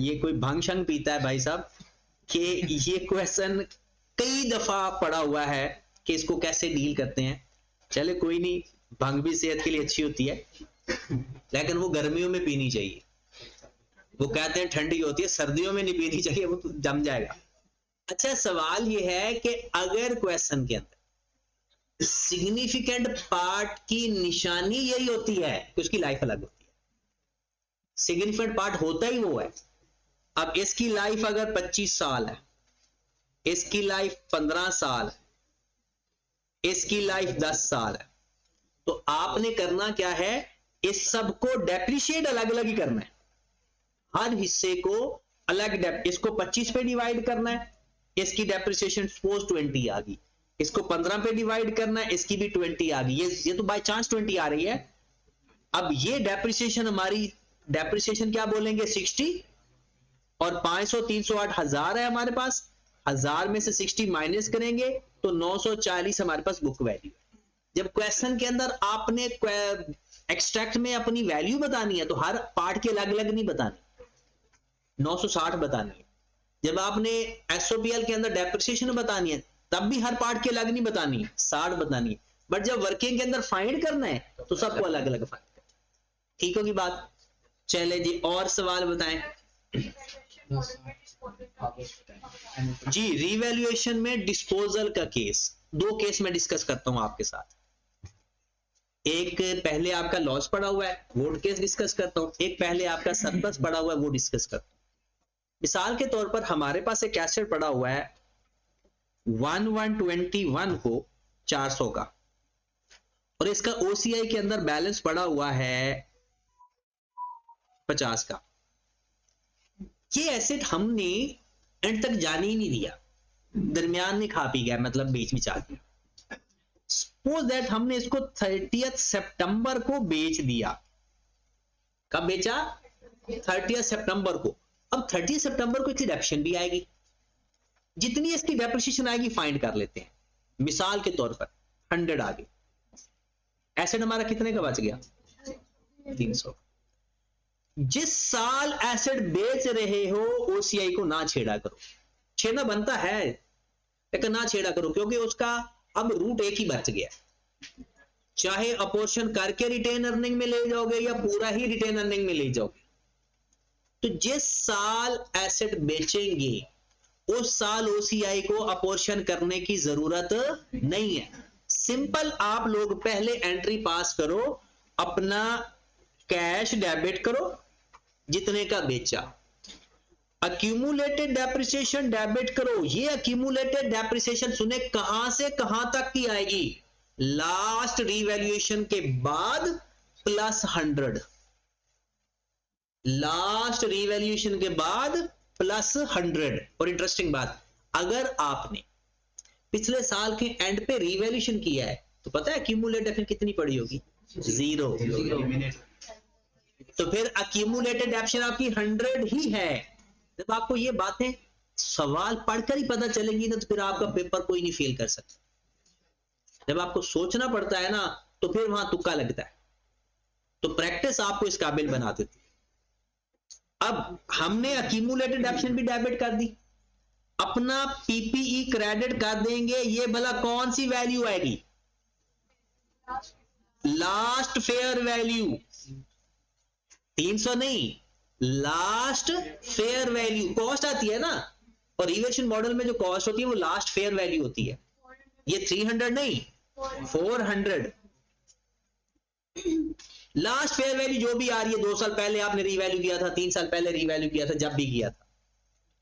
ये कोई भंग शंग पीता है भाई साहब, कि ये क्वेश्चन कई दफा पड़ा हुआ है कि इसको कैसे डील करते हैं। चले कोई नहीं, भंग भी सेहत के लिए अच्छी होती है, लेकिन वो गर्मियों में पीनी चाहिए। वो कहते हैं ठंडी होती है, सर्दियों में नहीं पीनी चाहिए, वो तो जम जाएगा। अच्छा, सवाल ये है कि अगर क्वेश्चन के अंदर सिग्निफिकेंट पार्ट की निशानी यही होती है कि उसकी लाइफ अलग होती है, सिग्निफिकेंट पार्ट होता ही वो है। अब इसकी लाइफ अगर 25 साल है, इसकी लाइफ 15 साल है, इसकी लाइफ 10 साल है, तो आपने करना क्या है, इस सब को डेप्रिशिएट अलग अलग ही करना है। हर हिस्से को अलग इसको 25 पे डिवाइड करना है, इसकी डेप्रिसिएशन सपोज 20 आ गई, इसको 15 पे डिवाइड करना है, इसकी भी 20 आ गई, ये तो बाय चांस 20 आ रही है। अब ये डेप्रिसिएशन हमारी डेप्रिसिएशन क्या बोलेंगे 60, और 500 308 1000 है हमारे पास, 1000 में से 60 माइनस करेंगे तो 940 हमारे पास बुक वैल्यू। जब क्वेश्चन के अंदर आपने एक्सट्रैक्ट में अपनी वैल्यू बतानी है तो हर पार्ट के अलग अलग नहीं बतानी, 960 बतानी है। जब आपने एसओपीएल के अंदर डेप्रिसिएशन बतानी है तब भी हर पार्ट के अलग नहीं बतानी है, 60 बतानी है। बट जब वर्किंग के अंदर फाइंड करना है तो सबको अलग अलग फाइंड करना है। ठीक होगी बात? चले जी, और सवाल बताएं जी। रिवैल्यूएशन में डिस्पोजल का केस, 2 केस में डिस्कस करता हूं आपके साथ। एक पहले आपका लॉस पड़ा हुआ है, वो केस डिस्कस करता हूं, एक पहले आपका सरप्लस पड़ा हुआ है, वो डिस्कस करता हूं। मिसाल के तौर पर हमारे पास एक एसेट पड़ा हुआ है 1121 को 400 का, और इसका ओसीआई के अंदर बैलेंस पड़ा हुआ है 50 का। ये एसेट हमने एंड तक जाने ही नहीं दिया, दरमियान में खा पी गया, मतलब बीच में चाल दिया। सपोज दैट हमने इसको 30 सितंबर को बेच दिया। कब बेचा? 30 सितंबर को। अब 30 सितंबर को इसकी डेप्रिसिएशन भी आएगी, जितनी इसकी डेप्रिसिएशन आएगी फाइंड कर लेते हैं। मिसाल के तौर पर 100 आ गई, एसेट हमारा कितने का बच गया? 300। जिस साल एसेट बेच रहे हो ओसीआई को ना छेड़ा करो। छेड़ना बनता है लेकिन ना छेड़ा करो, क्योंकि उसका अब रूट एक ही बच गया, चाहे अपोर्शन करके रिटेन अर्निंग में ले जाओगे या पूरा ही रिटेन अर्निंग में ले जाओगे। तो जिस साल एसेट बेचेंगे उस साल ओसीआई को अपोर्शन करने की जरूरत नहीं है। सिंपल आप लोग पहले एंट्री पास करो, अपना कैश डेबिट करो जितने का बेचा, अक्यूमुलेटेड डेप्रिसिएशन डेबिट करो। ये अक्यूमुलेटेड डेप्रिसिएशन सुने कहां से कहां तक की आएगी, लास्ट रिवैल्यूएशन के बाद प्लस 100, लास्ट रिवैल्यूएशन के बाद प्लस 100। और इंटरेस्टिंग बात, अगर आपने पिछले साल के एंड पे रिवैल्यूएशन किया है तो पता है अक्यूमुलेटेड कितनी पड़ी होगी, 0। तो फिर अक्यूमुलेटेड डेप्रिसिएशन आपकी 100 ही है। जब आपको ये बातें सवाल पढ़कर ही पता चलेगी ना, तो फिर आपका पेपर कोई नहीं फेल कर सकता। जब आपको सोचना पड़ता है ना तो फिर वहां तुक्का लगता है। तो प्रैक्टिस आपको इस काबिल बना देती है। अब हमने अक्यूमुलेटेड डेप्रिसिएशन भी डेबिट कर दी, अपना पीपीई क्रेडिट कर देंगे। ये भला कौन सी वैल्यू आएगी, लास्ट फेयर वैल्यू, 300 नहीं, लास्ट फेयर वैल्यू कॉस्ट आती है ना, और रिवैल्यूएशन मॉडल में जो कॉस्ट होती है वो लास्ट फेयर वैल्यू होती है। ये 300 नहीं, 400 लास्ट फेयर वैल्यू जो भी आ रही है। 2 साल पहले आपने रीवैल्यू किया था, 3 साल पहले रीवैल्यू किया था, जब भी किया था,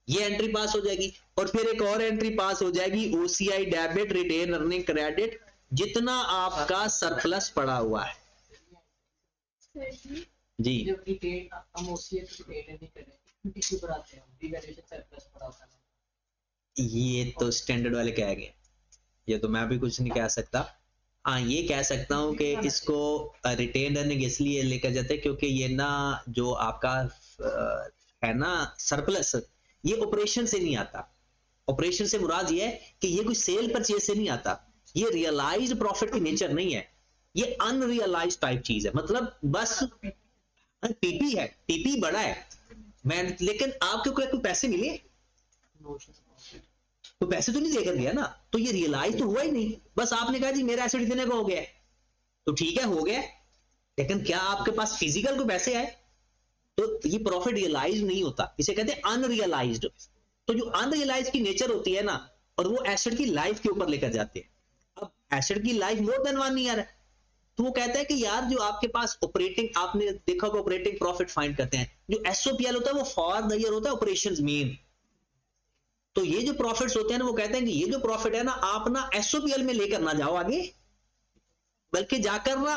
ये एंट्री पास हो जाएगी। और फिर एक और एंट्री पास हो जाएगी, OCI debit retain earning credit, जितना आपका सरप्लस पड़ा हुआ है। जी जब रिटेन हम ओसीआई को रिटेन नहीं करें, इक्विटी पर आते हैं, रिवैल्यूएशन सरप्लस पड़ा होता है। ये तो स्टैंडर्ड वाले कह गए, ये तो मैं भी कुछ नहीं कह सकता। हाँ ये कह सकता हूँ कि इसको रिटेन अर्निंग इसलिए लेकर जाते हैं क्योंकि ये ना जो आपका है ना सरप्लस, ये ऑपरेशन से नहीं आता। ऑपरेशन से मुराद ये है कि ये कोई सेल परचेज से नहीं आता, ये रियलाइज्ड प्रॉफिट की नेचर नहीं है, ये अनरियलाइज्ड टाइप चीज है। मतलब बस पीपी है, पीपी बड़ा है मैं, लेकिन आपको कोई पैसे मिले तो पैसे तो नहीं देकर गया ना, तो ये रियलाइज तो हुआ ही नहीं। बस आपने कहा जी मेरा एसेट इतने का हो गया, तो ठीक है हो गया, लेकिन क्या आपके पास फिजिकल कोई पैसे आए, तो ये प्रॉफिट रियलाइज नहीं होता, इसे कहते हैं अनरियलाइज्ड। तो जो अनरियलाइज की नेचर होती है ना, और वो एसेट की लाइफ के ऊपर लेकर जाते हैं। अब एसेट की लाइफ मोर देन 1 ईयर है, तो वो कहता है कि यार जो आपके पास ऑपरेटिंग, आपने देखा होगा ऑपरेटिंग प्रॉफिट फाइंड करते हैं, जो एसओपीएल होता है वो फॉर द ईयर होता है, ऑपरेशंस मेन। तो ये जो प्रॉफिट्स होते हैं ना, वो कहते हैं कि ये जो प्रॉफिट है ना, आप ना एसओपीएल में लेकर ना जाओ आगे, बल्कि जाकर ना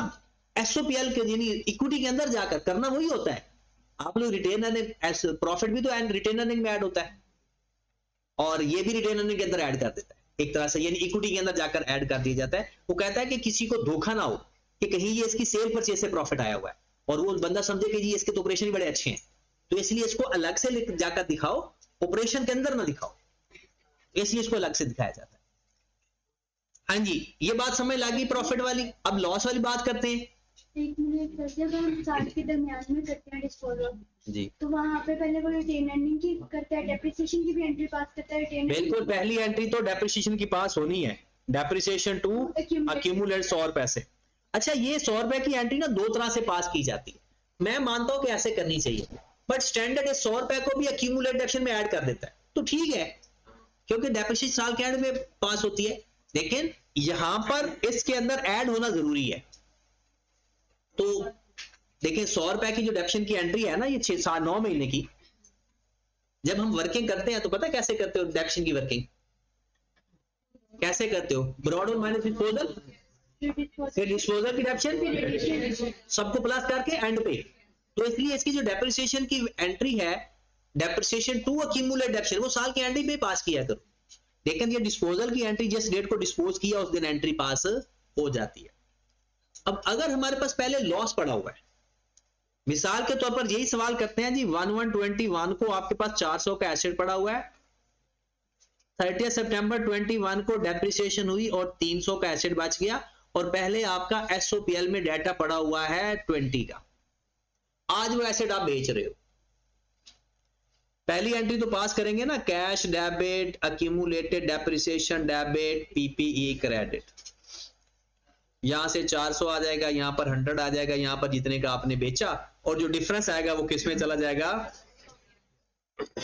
एसओपीएल के यानी इक्विटी के अंदर जाकर करना वही होता है। आप लोग रिटेन अर्निंग प्रॉफिट भी तो रिटेन अर्निंग में ऐड होता है, और ये भी रिटेन अर्निंग के अंदर ऐड कर देता है एक तरह से, यानी इक्विटी के अंदर जाकर ऐड कर दिया जाता है। वो कहता है कि किसी को धोखा ना हो कि कहीं ये इसकी सेल परचेज से प्रॉफिट आया हुआ है और वो बंदा समझे कि जी इसके तो ऑपरेशन ही बड़े अच्छे हैं, तो इसलिए इसको अलग से जाकर दिखाओ, ऑपरेशन के अंदर ना दिखाओ, इसलिए इसको अलग से दिखाया जाता है। हाँ जी, ये बात समझ लगी प्रॉफिट वाली। अब लॉस वाली बात करते हैं। एक मिनट सर, जब हम साल के दरमियान में करते हैं डिस्पोजल जी तो वहाँ पे पहले वो रिटेन अर्निंग की करता है, डेप्रिसिएशन की भी एंट्री पास करता है, रिटेन बिल्कुल, पहली एंट्री तो डेप्रिसिएशन की पास होनी है, डेप्रिसिएशन टू अक्यूमुलेट 100 रुपए से। अच्छा, ये 100 रुपए की एंट्री ना 2 तरह से पास की जाती है, मैं मानता हूं कि ऐसे करनी चाहिए, बट स्टैंडर्ड है 100 रुपए को भी अक्यूमुलेट एक्शन में ऐड कर देता है, तो ठीक है, क्योंकि डेप्रिसिएशन साल के एंड में पास होती है, लेकिन यहां पर इसके अंदर ऐड होना जरूरी है। तो देखिए 100 रुपए की जो डेप्रिसिएशन की एंट्री है ना, ये 6-9 महीने की, जब हम वर्किंग करते हैं तो पता कैसे करते हो डेप्रिसिएशन की वर्किंग, कैसे करते हो, ब्रॉड और माइनस डिस्पोजल, फिर डिस्पोजल की डेप्रिसिएशन सबको प्लस करके एंड पे। तो इसलिए इसकी जो डेप्रिसिएशन की एंट्री है, डेप्रिसिएशन टू अक्यूमुलेट डेप्रिसिएशन, वो साल के एंड पे पास किया करो, लेकिन ये डिस्पोजल की एंट्री जिस डेट को डिस्पोज किया उस दिन एंट्री पास हो जाती है। अब अगर हमारे पास पहले लॉस पड़ा हुआ है, मिसाल के तौर पर यही सवाल करते हैं जी, 1121 को आपके पास 400 का एसेट पड़ा हुआ है, 30 सितंबर 21 को डेप्रिसिएशन हुई और 300 का एसेट बच गया, और पहले आपका एसओपीएल में डाटा पड़ा हुआ है 20 का। आज वो एसेट आप बेच रहे हो, पहली एंट्री तो पास करेंगे ना, cash debit, accumulated depreciation debit, PPE credit. यहां से 400 आ जाएगा, यहां पर 100 आ जाएगा, यहां पर जितने का आपने बेचा, और जो डिफरेंस आएगा वो किस में चला जाएगा,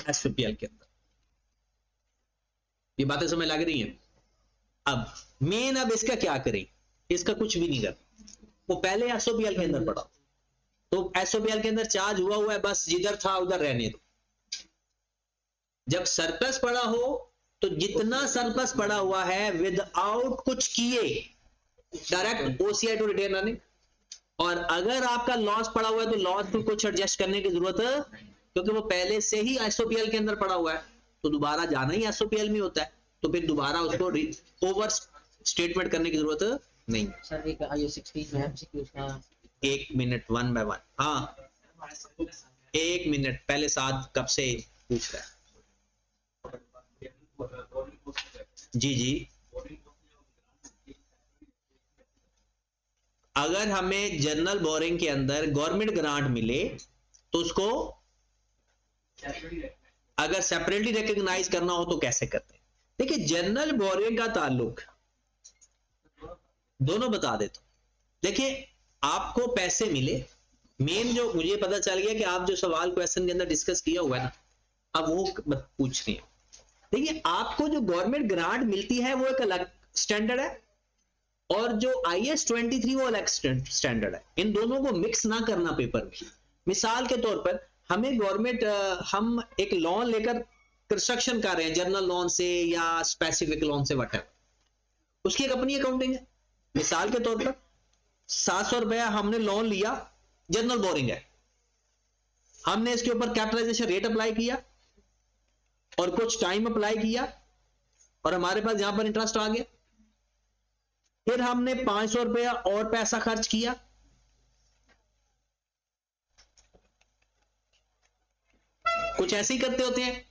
एसपीएल के अंदर। ये बातें समझ लग रही हैं? अब मेन, अब इसका क्या करें, इसका कुछ भी नहीं करना, वो पहले एसओपीएल के अंदर पड़ा, तो एसओपीएल के अंदर चार्ज हुआ है, बस जिधर था उधर रहने दो। जब सरप्लस पड़ा हो तो जितना सरप्लस पड़ा हुआ है विदाउट कुछ किए direct OCI to retain earning, और अगर आपका लॉस पड़ा हुआ है तो लॉस को कुछ एडजस्ट करने की जरूरत, क्योंकि वो पहले से ही एसओपीएल के अंदर पड़ा हुआ है, तो दोबारा जाना ही एसओपीएल में होता है, तो फिर दोबारा उसको ओवर स्टेटमेंट करने की जरूरत नहीं है। सर एक ये 16 में एमसीक्यूज का 1 मिनट 1 बाय 1, हाँ 1 मिनट, पहले साथ कब से पूछ रहा है? जी जी, अगर हमें जनरल बोरिंग के अंदर गवर्नमेंट ग्रांट मिले तो उसको अगर सेपरेटली रिकॉग्नाइज करना हो तो कैसे करते हैं? देखिए, जनरल बोरिंग का ताल्लुक दोनों बता देता हूं। देखिए, आपको पैसे मिले, मेन जो मुझे पता चल गया कि आप जो सवाल क्वेश्चन के अंदर डिस्कस किया हुआ है ना, अब वो पूछ रही है। देखिए, आपको जो गवर्नमेंट ग्रांट मिलती है वो एक अलग स्टैंडर्ड है, और जो IAS 23 वो अलग स्टैंडर्ड है। इन दोनों को मिक्स ना करना पेपर में। मिसाल के तौर पर हमें गवर्नमेंट, हम एक लोन लेकर कंस्ट्रक्शन कर रहे हैं, जनरल लोन से या स्पेसिफिक लोन से, वट उसकी एक अपनी अकाउंटिंग है। मिसाल के तौर पर 700 रुपया हमने लोन लिया, जनरल बोरिंग है, हमने इसके ऊपर कैपिटलाइजेशन रेट अप्लाई किया और कुछ टाइम अप्लाई किया, और हमारे पास यहां पर इंटरेस्ट आ गया। फिर हमने 500 रुपया और पैसा खर्च किया, कुछ ऐसे ही करते होते हैं।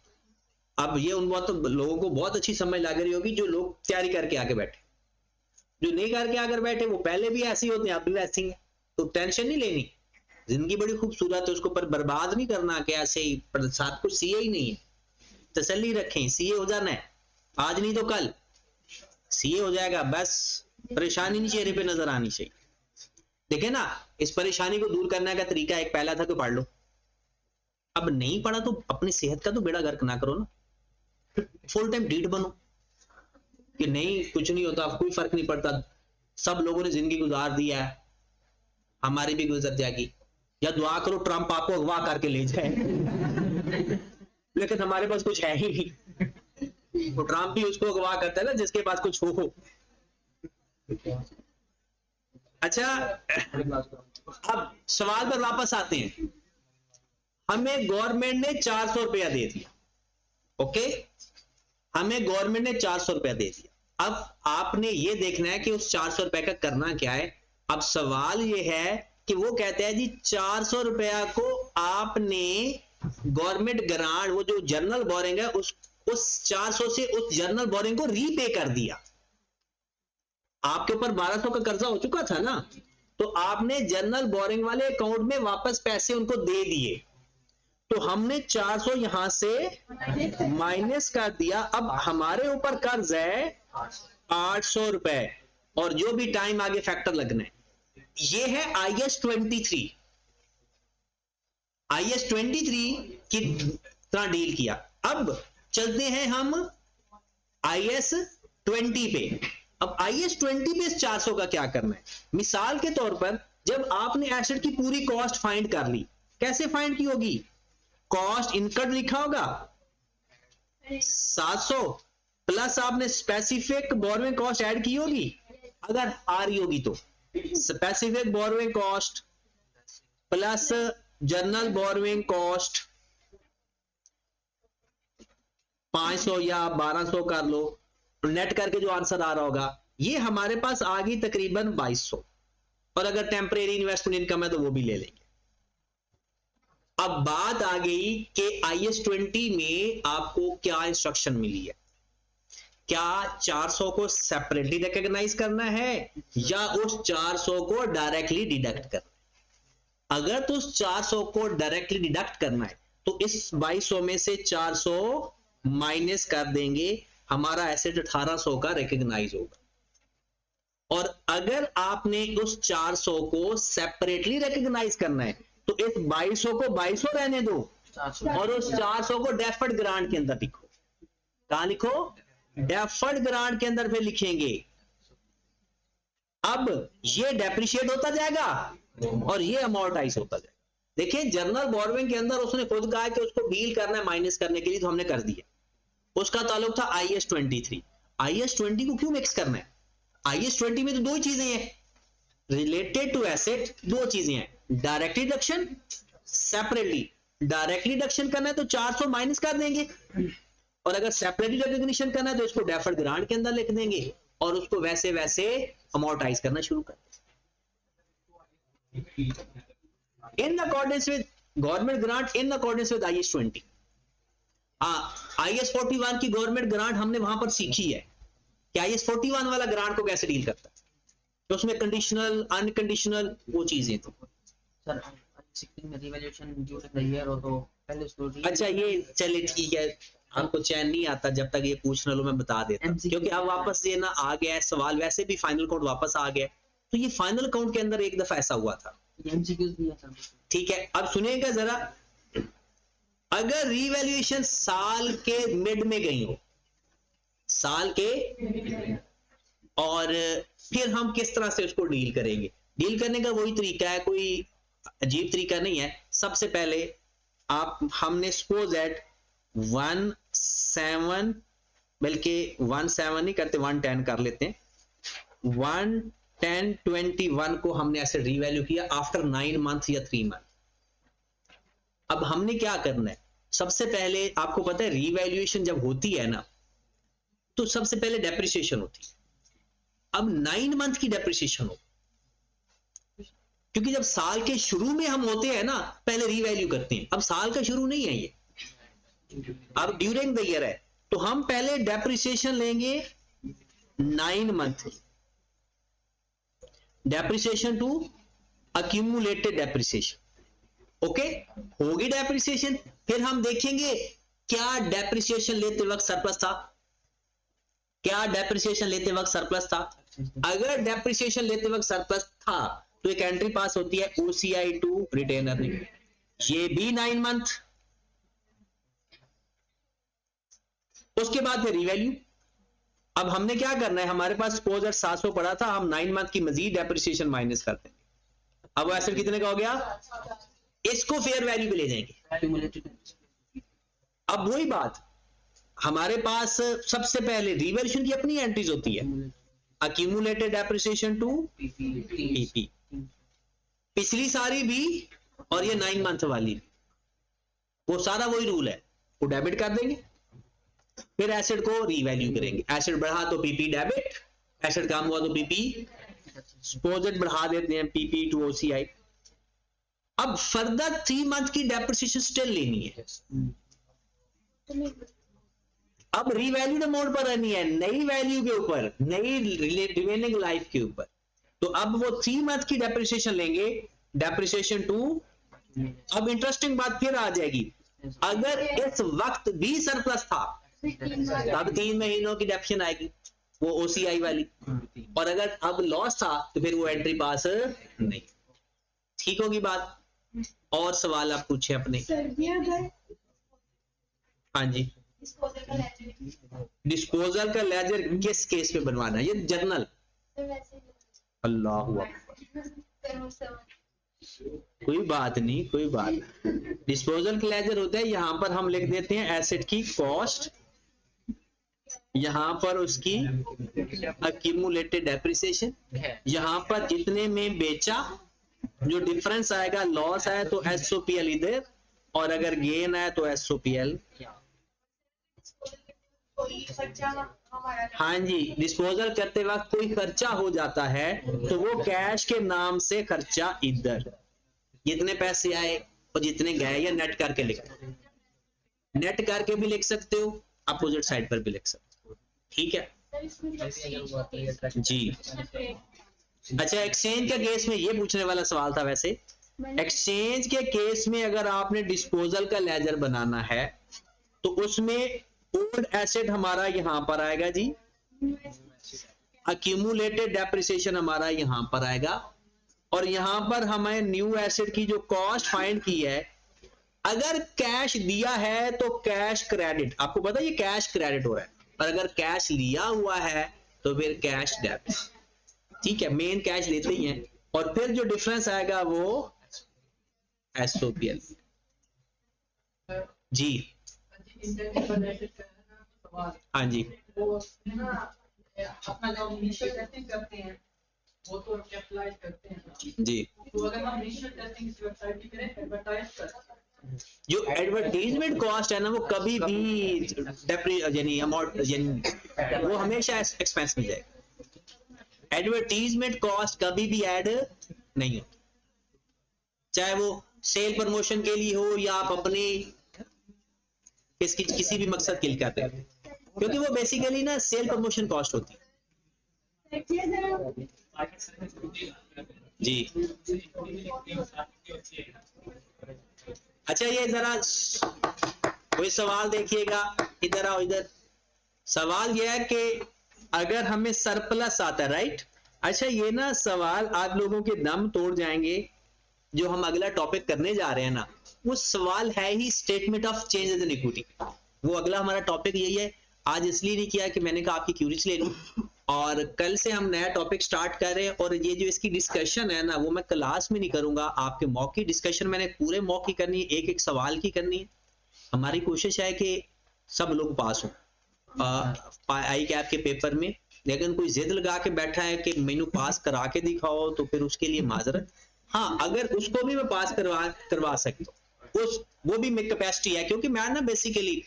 अब ये उन बहुत लोगों को बहुत अच्छी समझ लग रही होगी, जो लोग तैयारी करके आगे बैठे। जो नहीं करके आकर बैठे वो पहले भी ऐसे ही होते हैं, अब भी वैसे ही है, तो टेंशन नहीं लेनी। जिंदगी बड़ी खूबसूरत है, उसको पर बर्बाद नहीं करना कि ऐसे ही, पर साथ कुछ सीए ही नहीं है। तसल्ली रखें, सीए हो जाना है, आज नहीं तो कल सीए हो जाएगा, बस परेशानी नहीं चेहरे पे नजर आनी चाहिए। देखे ना, इस परेशानी को दूर करने का तरीका एक पहला था कि पढ़ लो। अब नहीं पढ़ा तो अपनी सेहत का तो बेड़ा गर्क ना करो ना, फुल टाइम डीट बनो कि नहीं कुछ नहीं होता, कोई फर्क नहीं पड़ता, सब लोगों ने जिंदगी गुजार दिया है, हमारी भी गुजर जाएगी, या दुआ करो ट्रंप आपको अगवा करके ले जाए लेकिन हमारे पास कुछ है ही नहीं। तो ट्रंप भी उसको अगवा करता है ना जिसके पास कुछ हो। अच्छा, अब सवाल पर वापस आते हैं। हमें गवर्नमेंट ने 400 रुपया दे दिया, ओके, हमें गवर्नमेंट ने 400 रुपया दे दिया। अब आपने ये देखना है कि उस 400 रुपए का करना क्या है। अब सवाल ये है कि वो कहते हैं जी 400 रुपया को आपने गवर्नमेंट ग्रांट, वो जो जनरल बोरिंग है, उस 400 से उस जनरल बोरिंग को रीपे कर दिया। आपके ऊपर 1200 का कर्जा हो चुका था ना, तो आपने जनरल बोरिंग वाले अकाउंट में वापस पैसे उनको दे दिए, तो हमने 400 यहां से माइनस कर दिया। अब हमारे ऊपर कर्ज है 800 रुपए, और जो भी टाइम आगे फैक्टर लगना है। ये है IAS 23। IAS 23 की तरह डील किया। अब चलते हैं हम IAS 20 पे। अब IAS 20 पे 400 का क्या करना है? मिसाल के तौर पर जब आपने एसेट की पूरी कॉस्ट फाइंड कर ली, कैसे फाइंड की होगी? कॉस्ट इनकर्ड लिखा होगा 700 प्लस आपने स्पेसिफिक बोरोइंग कॉस्ट ऐड की होगी, अगर आ रही होगी तो specific borrowing cost plus general borrowing cost 500 या 1200 कर लो, नेट करके जो आंसर आ रहा होगा, ये हमारे पास आ गई तकरीबन 2200। और अगर टेम्परेरी इन्वेस्टमेंट इनकम है तो वो भी ले लेंगे। अब बात आ गई कि IAS 20 में आपको क्या इंस्ट्रक्शन मिली है। क्या 400 को सेपरेटली रिकॉग्नाइज करना है या उस 400 को डायरेक्टली डिडक्ट करना है? अगर तो उस 400 को डायरेक्टली डिडक्ट करना है तो इस 2200 में से 400 माइनस कर देंगे, हमारा एसेट 1800 का रिकॉग्नाइज होगा। और अगर आपने उस 400 को सेपरेटली रिकॉग्नाइज करना है तो इस 2200 को 2200 रहने दो और उस 400 को डेफर्ड ग्रांट के अंदर लिखो। कहां लिखो? डेफर्ड ग्रांट के अंदर फिर लिखेंगे। अब ये डेप्रिशिएट होता जाएगा और ये अमोर्टाइज होता जाएगा। देखिए जर्नल बोरोइंग के अंदर उसने खुद कहा कि उसको डील करना है माइनस करने के लिए, तो हमने कर दिया। उसका ताल्लुक था IAS 23। IAS 20 को क्यों मिक्स करना है? IAS 20 में तो दो चीजें हैं रिलेटेड टू एसेट, दो चीजें हैं, direct deduction, separately. Directly deduction करना है तो 400 माइनस कर देंगे और अगर सेपरेटली रिकॉग्निशन करना है तो इसको डेफर्ड ग्रांट के अंदर लिख देंगे और उसको वैसे वैसे अमोर्टाइज करना शुरू कर देंगे in accordance with government grant, in accordance with IAS 20। IAS 41 की गवर्नमेंट ग्रांट हमने वहां पर सीखी है कि IAS 41 वाला ग्रांट को कैसे डील करता है, तो उसमें कंडीशनल, अनकंडीशनल वो चीजें थी। सर में रिवैल्यूएशन ड्यूरिंग द ईयर हो तो पहले स्टोरी। अच्छा ये चले ठीक है, हमको चैन नहीं आता जब तक ये पूछना लो, मैं बता देता हूं। क्योंकि अब वापस ये ना आ गया है सवाल, वैसे भी फाइनल काउंट वापस आ गया है, तो ये फाइनल काउंट के अंदर एक दफा ऐसा हुआ था। एमसीक्यूज भी है सर। ठीक है, अब सुनिएगा जरा। अगर रिवैल्यूएशन साल के मिड में गई हो, साल के, और फिर हम किस तरह से उसको डील करेंगे? डील करने का वही तरीका है, कोई अजीब तरीका नहीं है। सबसे पहले हमने सपोज एट 17, बल्कि 17 नहीं करते, 110 कर लेते हैं। 11021 को हमने ऐसे रीवैल्यू किया आफ्टर 9 मंथ या 3 मंथ। अब हमने क्या करना है? सबसे पहले आपको पता है रीवैल्यूएशन जब होती है ना तो सबसे पहले डेप्रिसिएशन होती है। अब 9 मंथ की डेप्रिसिएशन हो, क्योंकि जब साल के शुरू में हम होते हैं ना पहले रीवैल्यू करते हैं। अब साल का शुरू नहीं है ये, अब ड्यूरिंग द ईयर है, तो हम पहले डेप्रिसिएशन लेंगे 9 month, depreciation to accumulated depreciation. Okay, होगी डेप्रिसिएशन, फिर हम देखेंगे क्या डेप्रिसिएशन लेते वक्त सरप्लस था, क्या डेप्रिसिएशन लेते वक्त सरप्लस था। अगर डेप्रिसिएशन लेते वक्त सरप्लस था तो एक एंट्री पास होती है OCI टू रिटेन अर्निंग, ये भी 9 मंथ। उसके बाद फिर रीवैल्यू। अब हमने क्या करना है, हमारे पास सपोज 700 पड़ा था, हम 9 मंथ की मजीद डेप्रिसिएशन माइनस करते हैं। अब वो एसेट कितने का हो गया? इसको फेयर वैल्यू पे ले जाएंगे। अब वही बात, हमारे पास सबसे पहले रिवैल्यूएशन की अपनी एंट्रीज होती है, अक्यूमुलेटेड डेप्रिसिएशन टू PP, पिछली सारी भी और ये 9 मंथ वाली भी, वो सारा वही रूल है, वो डेबिट कर देंगे। फिर एसेट को रीवैल्यू करेंगे, एसेट बढ़ा तो PP डेबिट, एसेट कम हुआ तो PP डिपॉजिट, बढ़ा देते हैं PP टू OCI। अब फर्दर 3 मंथ की डेप्रिसिएशन स्टिल लेनी है। अब रीवैल्यूड अमाउंट पर रहनी है, नई वैल्यू के ऊपर, नई रिमेनिंग लाइफ के ऊपर। तो अब वो 3 मंथ की डेप्रिसिएशन लेंगे, डेप्रिसिएशन टू। अब इंटरेस्टिंग बात फिर आ जाएगी, अगर इस वक्त भी सरप्लस था तब 3 महीनों की डेप्रिसिएशन आएगी, वो OCI वाली। और अगर अब लॉस था तो फिर वो एंट्री पास नहीं। ठीक होगी बात? और सवाल आप पूछे अपने। हाँ जी, डिस्पोजल का लेजर किस केस पे बनवाना है? ये जर्नल। अल्लाह कोई बात नहीं, कोई बात नहीं। डिस्पोजल का लेजर होता है, यहां पर हम लिख देते हैं एसेट की कॉस्ट, यहां पर उसकी अक्यूमुलेटेड डेप्रिसिएशन, यहां पर जितने में बेचा जो डिफरेंस आएगा, लॉस आया तो SOPL इधर, और अगर गेन आया तो SOPL। हाँ जी, डिस्पोजल करते वक्त कोई खर्चा हो जाता है तो वो कैश के नाम से खर्चा इधर, जितने पैसे आए और जितने गए, या नेट करके लिखो, नेट करके भी लिख सकते हो, अपोजिट साइड पर भी लिख सकते हो। ठीक है जी। अच्छा, एक्सचेंज का केस में ये पूछने वाला सवाल था वैसे एक्सचेंज के केस में अगर आपने डिस्पोजल का लेजर बनाना है तो उसमें ओल्ड एसेट हमारा यहां पर आएगा जी, अक्यूमुलेटेड डेप्रिसिएशन हमारा यहां पर आएगा, और यहां पर हमें न्यू एसेट की जो कॉस्ट फाइंड की है, अगर कैश दिया है तो कैश क्रेडिट, आपको पता है ये कैश क्रेडिट हो रहा है, और अगर कैश लिया हुआ है तो फिर कैश डेबिट। ठीक है, मेन कैश लेते ही हैं, और फिर जो डिफरेंस आएगा वो एसओपीएल। जी हाँ जी, अपना जो इनिशियल टेस्टिंग करते हैं वो तो कैपिटलाइज करते हैं जी, तो अगर हम इनिशियल टेस्टिंग इस वेबसाइट की करें एडवर्टाइज कर, जो एडवर्टीजमेंट कॉस्ट है ना वो कभी भी यानी अमाउंट यानी वो हमेशा एक्सपेंस में जाएगा। एडवर्टीजमेंट कॉस्ट कभी भी ऐड नहीं होती, चाहे वो सेल प्रमोशन के लिए हो या आप अपने किसी भी मकसद के लिए करते हैं, क्योंकि वो बेसिकली ना सेल प्रमोशन कॉस्ट होती है। जी अच्छा, ये जरा कोई सवाल देखिएगा, इधर आओ इधर। सवाल यह है कि अगर हमें सरप्लस आता है, राइट, अच्छा ये ना सवाल आप लोगों के दम तोड़ जाएंगे। जो हम अगला टॉपिक करने जा रहे हैं ना, वो सवाल है ही statement of changes in equity, वो अगला हमारा टॉपिक यही है। आज इसलिए नहीं किया कि मैंने कहा आपकी क्यूरीज ले लूं, और कल से हम नया टॉपिक स्टार्ट कर रहे हैं, और ये जो इसकी डिस्कशन है ना वो मैं क्लास में नहीं करूंगा, आपके मॉक की डिस्कशन मैंने पूरे मॉक की करनी है, एक एक सवाल की करनी है। हमारी कोशिश है कि सब लोग पास हो आई कैप के पेपर में, लेकिन कोई जिद लगा के बैठा है कि मैनू पास करा के दिखाओ तो फिर उसके लिए माजरत। हाँ, अगर उसको भी मैं पास करवा सकता हूँ, वो भी मेरी कैपेसिटी है, क्योंकि मैं ना बेसिकली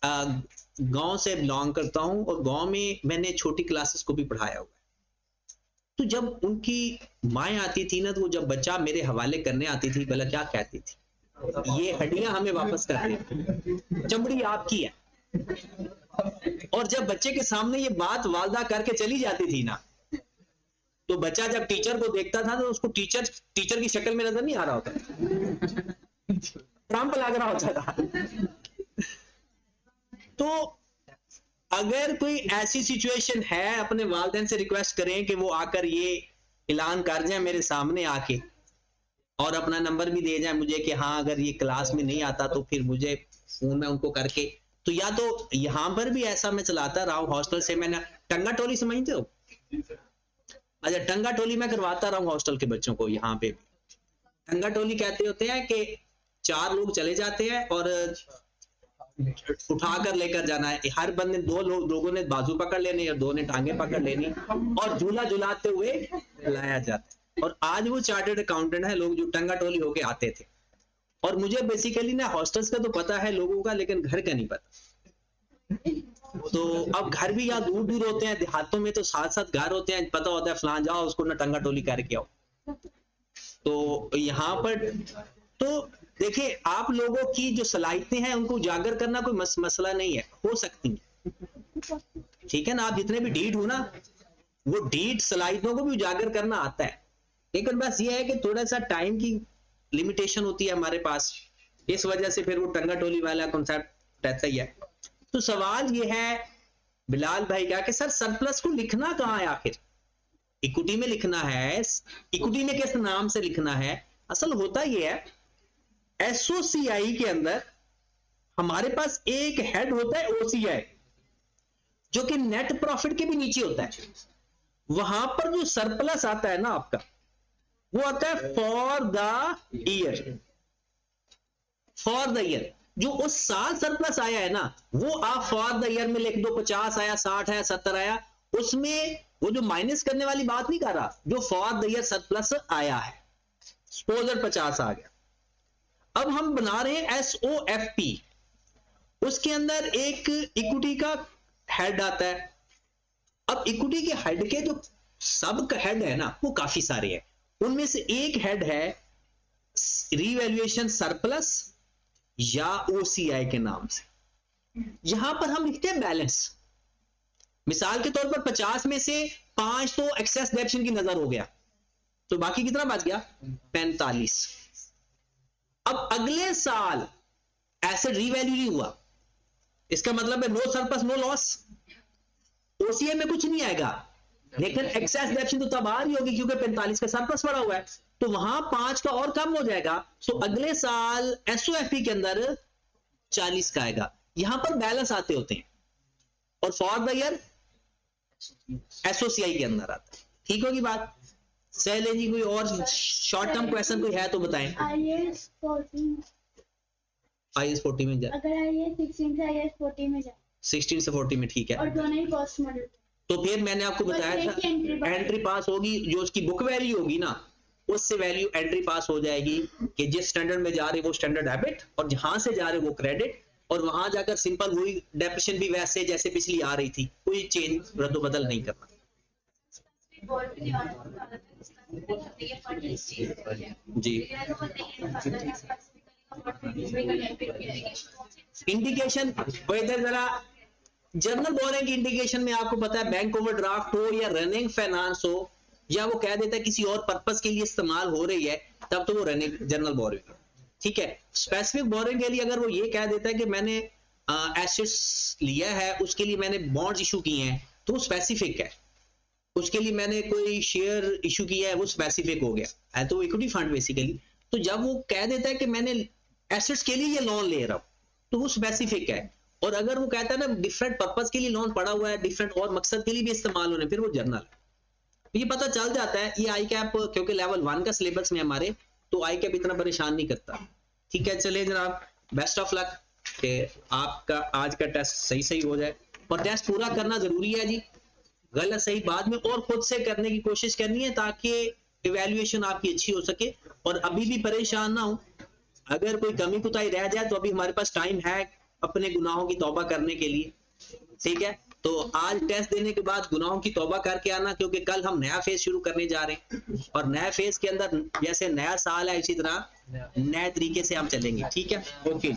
गांव से बिलोंग करता हूं, और गांव में मैंने छोटी क्लासेस को भी पढ़ाया हुआ है। तो जब उनकी माएँ आती थी ना, तो वो जब बच्चा मेरे हवाले करने आती थी, भला क्या कहती थी, ये हड्डियां हमें वापस कर दे, चमड़ी आपकी है। और जब बच्चे के सामने ये बात वालदा करके चली जाती थी ना, तो बच्चा जब टीचर को देखता था तो उसको टीचर की शक्ल में नजर नहीं आ रहा होता, ट्रम्प लग रहा होता था। तो अगर कोई ऐसी सिचुएशन है, अपने वालिदैन से रिक्वेस्ट करें कि वो आकर ये ऐलान कर जाए मेरे सामने आके, और अपना नंबर भी दे जाए मुझे कि हाँ अगर ये क्लास में नहीं आता तो फिर मुझे फोन में उनको करके, तो या तो यहां पर भी ऐसा मैं चलाता रहा हूं, हॉस्टल से मैंने टंगा टोली समझते हो, अच्छा टंगा टोली मैं करवाता रहा हूं हॉस्टल के बच्चों को। यहाँ पे टंगा टोली कहते होते हैं कि 4 लोग चले जाते हैं और उठाकर लेकर जाना है, हर बंदे 2 लोगों ने बाजू पकड़ लेने और 2 ने टांगे पकड़ लेनी, और झूला झुलाते हुए लाया जाता है। और आज वो चार्टर्ड अकाउंटेंट है लोग जो टंगा टोली होके आते थे, और मुझे बेसिकली ना हॉस्टल्स का तो पता है लोगों का, लेकिन घर का नहीं पता। तो अब घर भी यहाँ दूर दूर होते हैं, देहातों में तो साथ साथ घर होते हैं, पता होता है फलां जाओ उसको ना टंगा टोली करके आओ। तो यहाँ पर तो देखिए, आप लोगों की जो सलाहियतें हैं उनको उजागर करना कोई मसला नहीं है, हो सकती है, ठीक है ना। आप जितने भी डीड हो ना, वो डीड सलाहियतों को भी उजागर करना आता है, लेकिन बस ये है कि थोड़ा सा टाइम की लिमिटेशन होती है हमारे पास, इस वजह से फिर वो टंगा टोली वाला कॉन्सेप्ट रहता ही है। तो सवाल ये है बिलाल भाई का कि सर सरप्लस को लिखना कहाँ है आखिर, इक्विटी में लिखना है, इक्विटी में किस नाम से लिखना है। असल होता ये है, एसओसीआई के अंदर हमारे पास एक हेड होता है ओसीआई, जो कि नेट प्रॉफिट के भी नीचे होता है। वहां पर जो सरप्लस आता है ना आपका, वो आता है for the year, for the year. जो उस साल सरप्लस आया है ना, वो आप फॉर द ईयर में लिख दो, 50 आया, 60 आया, 70 आया, उसमें वो जो माइनस करने वाली बात नहीं कर रहा, जो फॉर द ईयर सरप्लस आया है, सपोज 50 आ गया। अब हम बना रहे हैं एसओएफपी, उसके अंदर एक इक्विटी का हेड आता है। अब इक्विटी के हेड के जो सब हेड है ना, वो काफी सारे हैं, उनमें से एक हेड है रीवैल्यूएशन सरप्लस या ओसीआई के नाम से। यहां पर हम लिखते हैं बैलेंस। मिसाल के तौर पर 50 में से 5 तो एक्सेस डेप्शन की नजर हो गया, तो बाकी कितना बच गया? 45। अब अगले साल एसेट रीवैल्यू नहीं हुआ, इसका मतलब है no surplus no loss, OCA में कुछ नहीं आएगा, लेकिन एक्सेस डेप्शन तो तब आ रही होगी क्योंकि 45 का सरप्लस पड़ा हुआ है, तो वहां 5 का और कम हो जाएगा। सो अगले साल एसओएफपी के अंदर 40 का आएगा। यहां पर बैलेंस आते होते हैं और फॉर द ईयर एसओसीआई के अंदर आता है। ठीक होगी बात? सैले जी कोई और शॉर्ट टर्म क्वेश्चन कोई है तो बताएं। आईएएस 14 आईएएस 40 में जाए, अगर आईएएस 16 से आईएएस 40 में जाए 16 से 40 में, ठीक है। और दोनों ही कॉस्ट मॉडल, तो फिर मैंने आपको बताया था एंट्री पास होगी, जो उसकी बुक वैल्यू होगी ना उससे वैल्यू एंट्री पास हो जाएगी कि जिस स्टैंडर्ड में जा रहे वो स्टैंडर्ड डेबिट और जहां से जा रहे वो क्रेडिट, और वहां जाकर सिंपल वही डेप्रिसिएशन भी वैसे जैसे पिछली आ रही थी, कोई चेंज रद्द बदल नहीं करना। जी इंडिकेशन इधर जरा जनरल बोरिंग की इंडिकेशन में आपको पता है बैंक ओवरड्राफ्ट हो या रनिंग फाइनेंस हो या वो कह देता है किसी और पर्पस के लिए इस्तेमाल हो रही है तब तो वो रनिंग जनरल बोरिंग है। ठीक है, स्पेसिफिक बोरिंग के लिए अगर वो ये कह देता है कि मैंने एसेट्स लिया है उसके लिए मैंने बॉन्ड्स इशू किए हैं तो वो स्पेसिफिक है, उसके लिए मैंने कोई शेयर इशू किया है वो स्पेसिफिक हो गया है, तो इक्विटी फंड बेसिकली। तो जब वो कह देता है कि मैंने एसेट्स के लिए ये लोन ले रहा हूं तो वो स्पेसिफिक है, और अगर वो कहता है ना डिफरेंट पर्पस के लिए लोन पड़ा हुआ है, डिफरेंट और मकसद के लिए भी इस्तेमाल होने, फिर वो जर्नल। ये पता चल जाता है। ये आई कैप क्योंकि लेवल 1 का सिलेबस में हमारे, तो आई कैप इतना परेशान नहीं करता। ठीक है, चलिए जनाब, बेस्ट ऑफ लक कि आपका आज का टेस्ट सही सही हो जाए, और टेस्ट पूरा करना जरूरी है जी, गलत सही बाद में और खुद से करने की कोशिश करनी है ताकि इवैल्यूएशन आपकी अच्छी हो सके। और अभी भी परेशान ना हो, अगर कोई कमी कुताही रह जाए तो अभी हमारे पास टाइम है अपने गुनाहों की तौबा करने के लिए। ठीक है, तो आज टेस्ट देने के बाद गुनाहों की तौबा करके आना, क्योंकि कल हम नया फेज शुरू करने जा रहे हैं, और नया फेज के अंदर जैसे नया साल है इसी तरह नए तरीके से हम चलेंगे। ठीक है, ओके।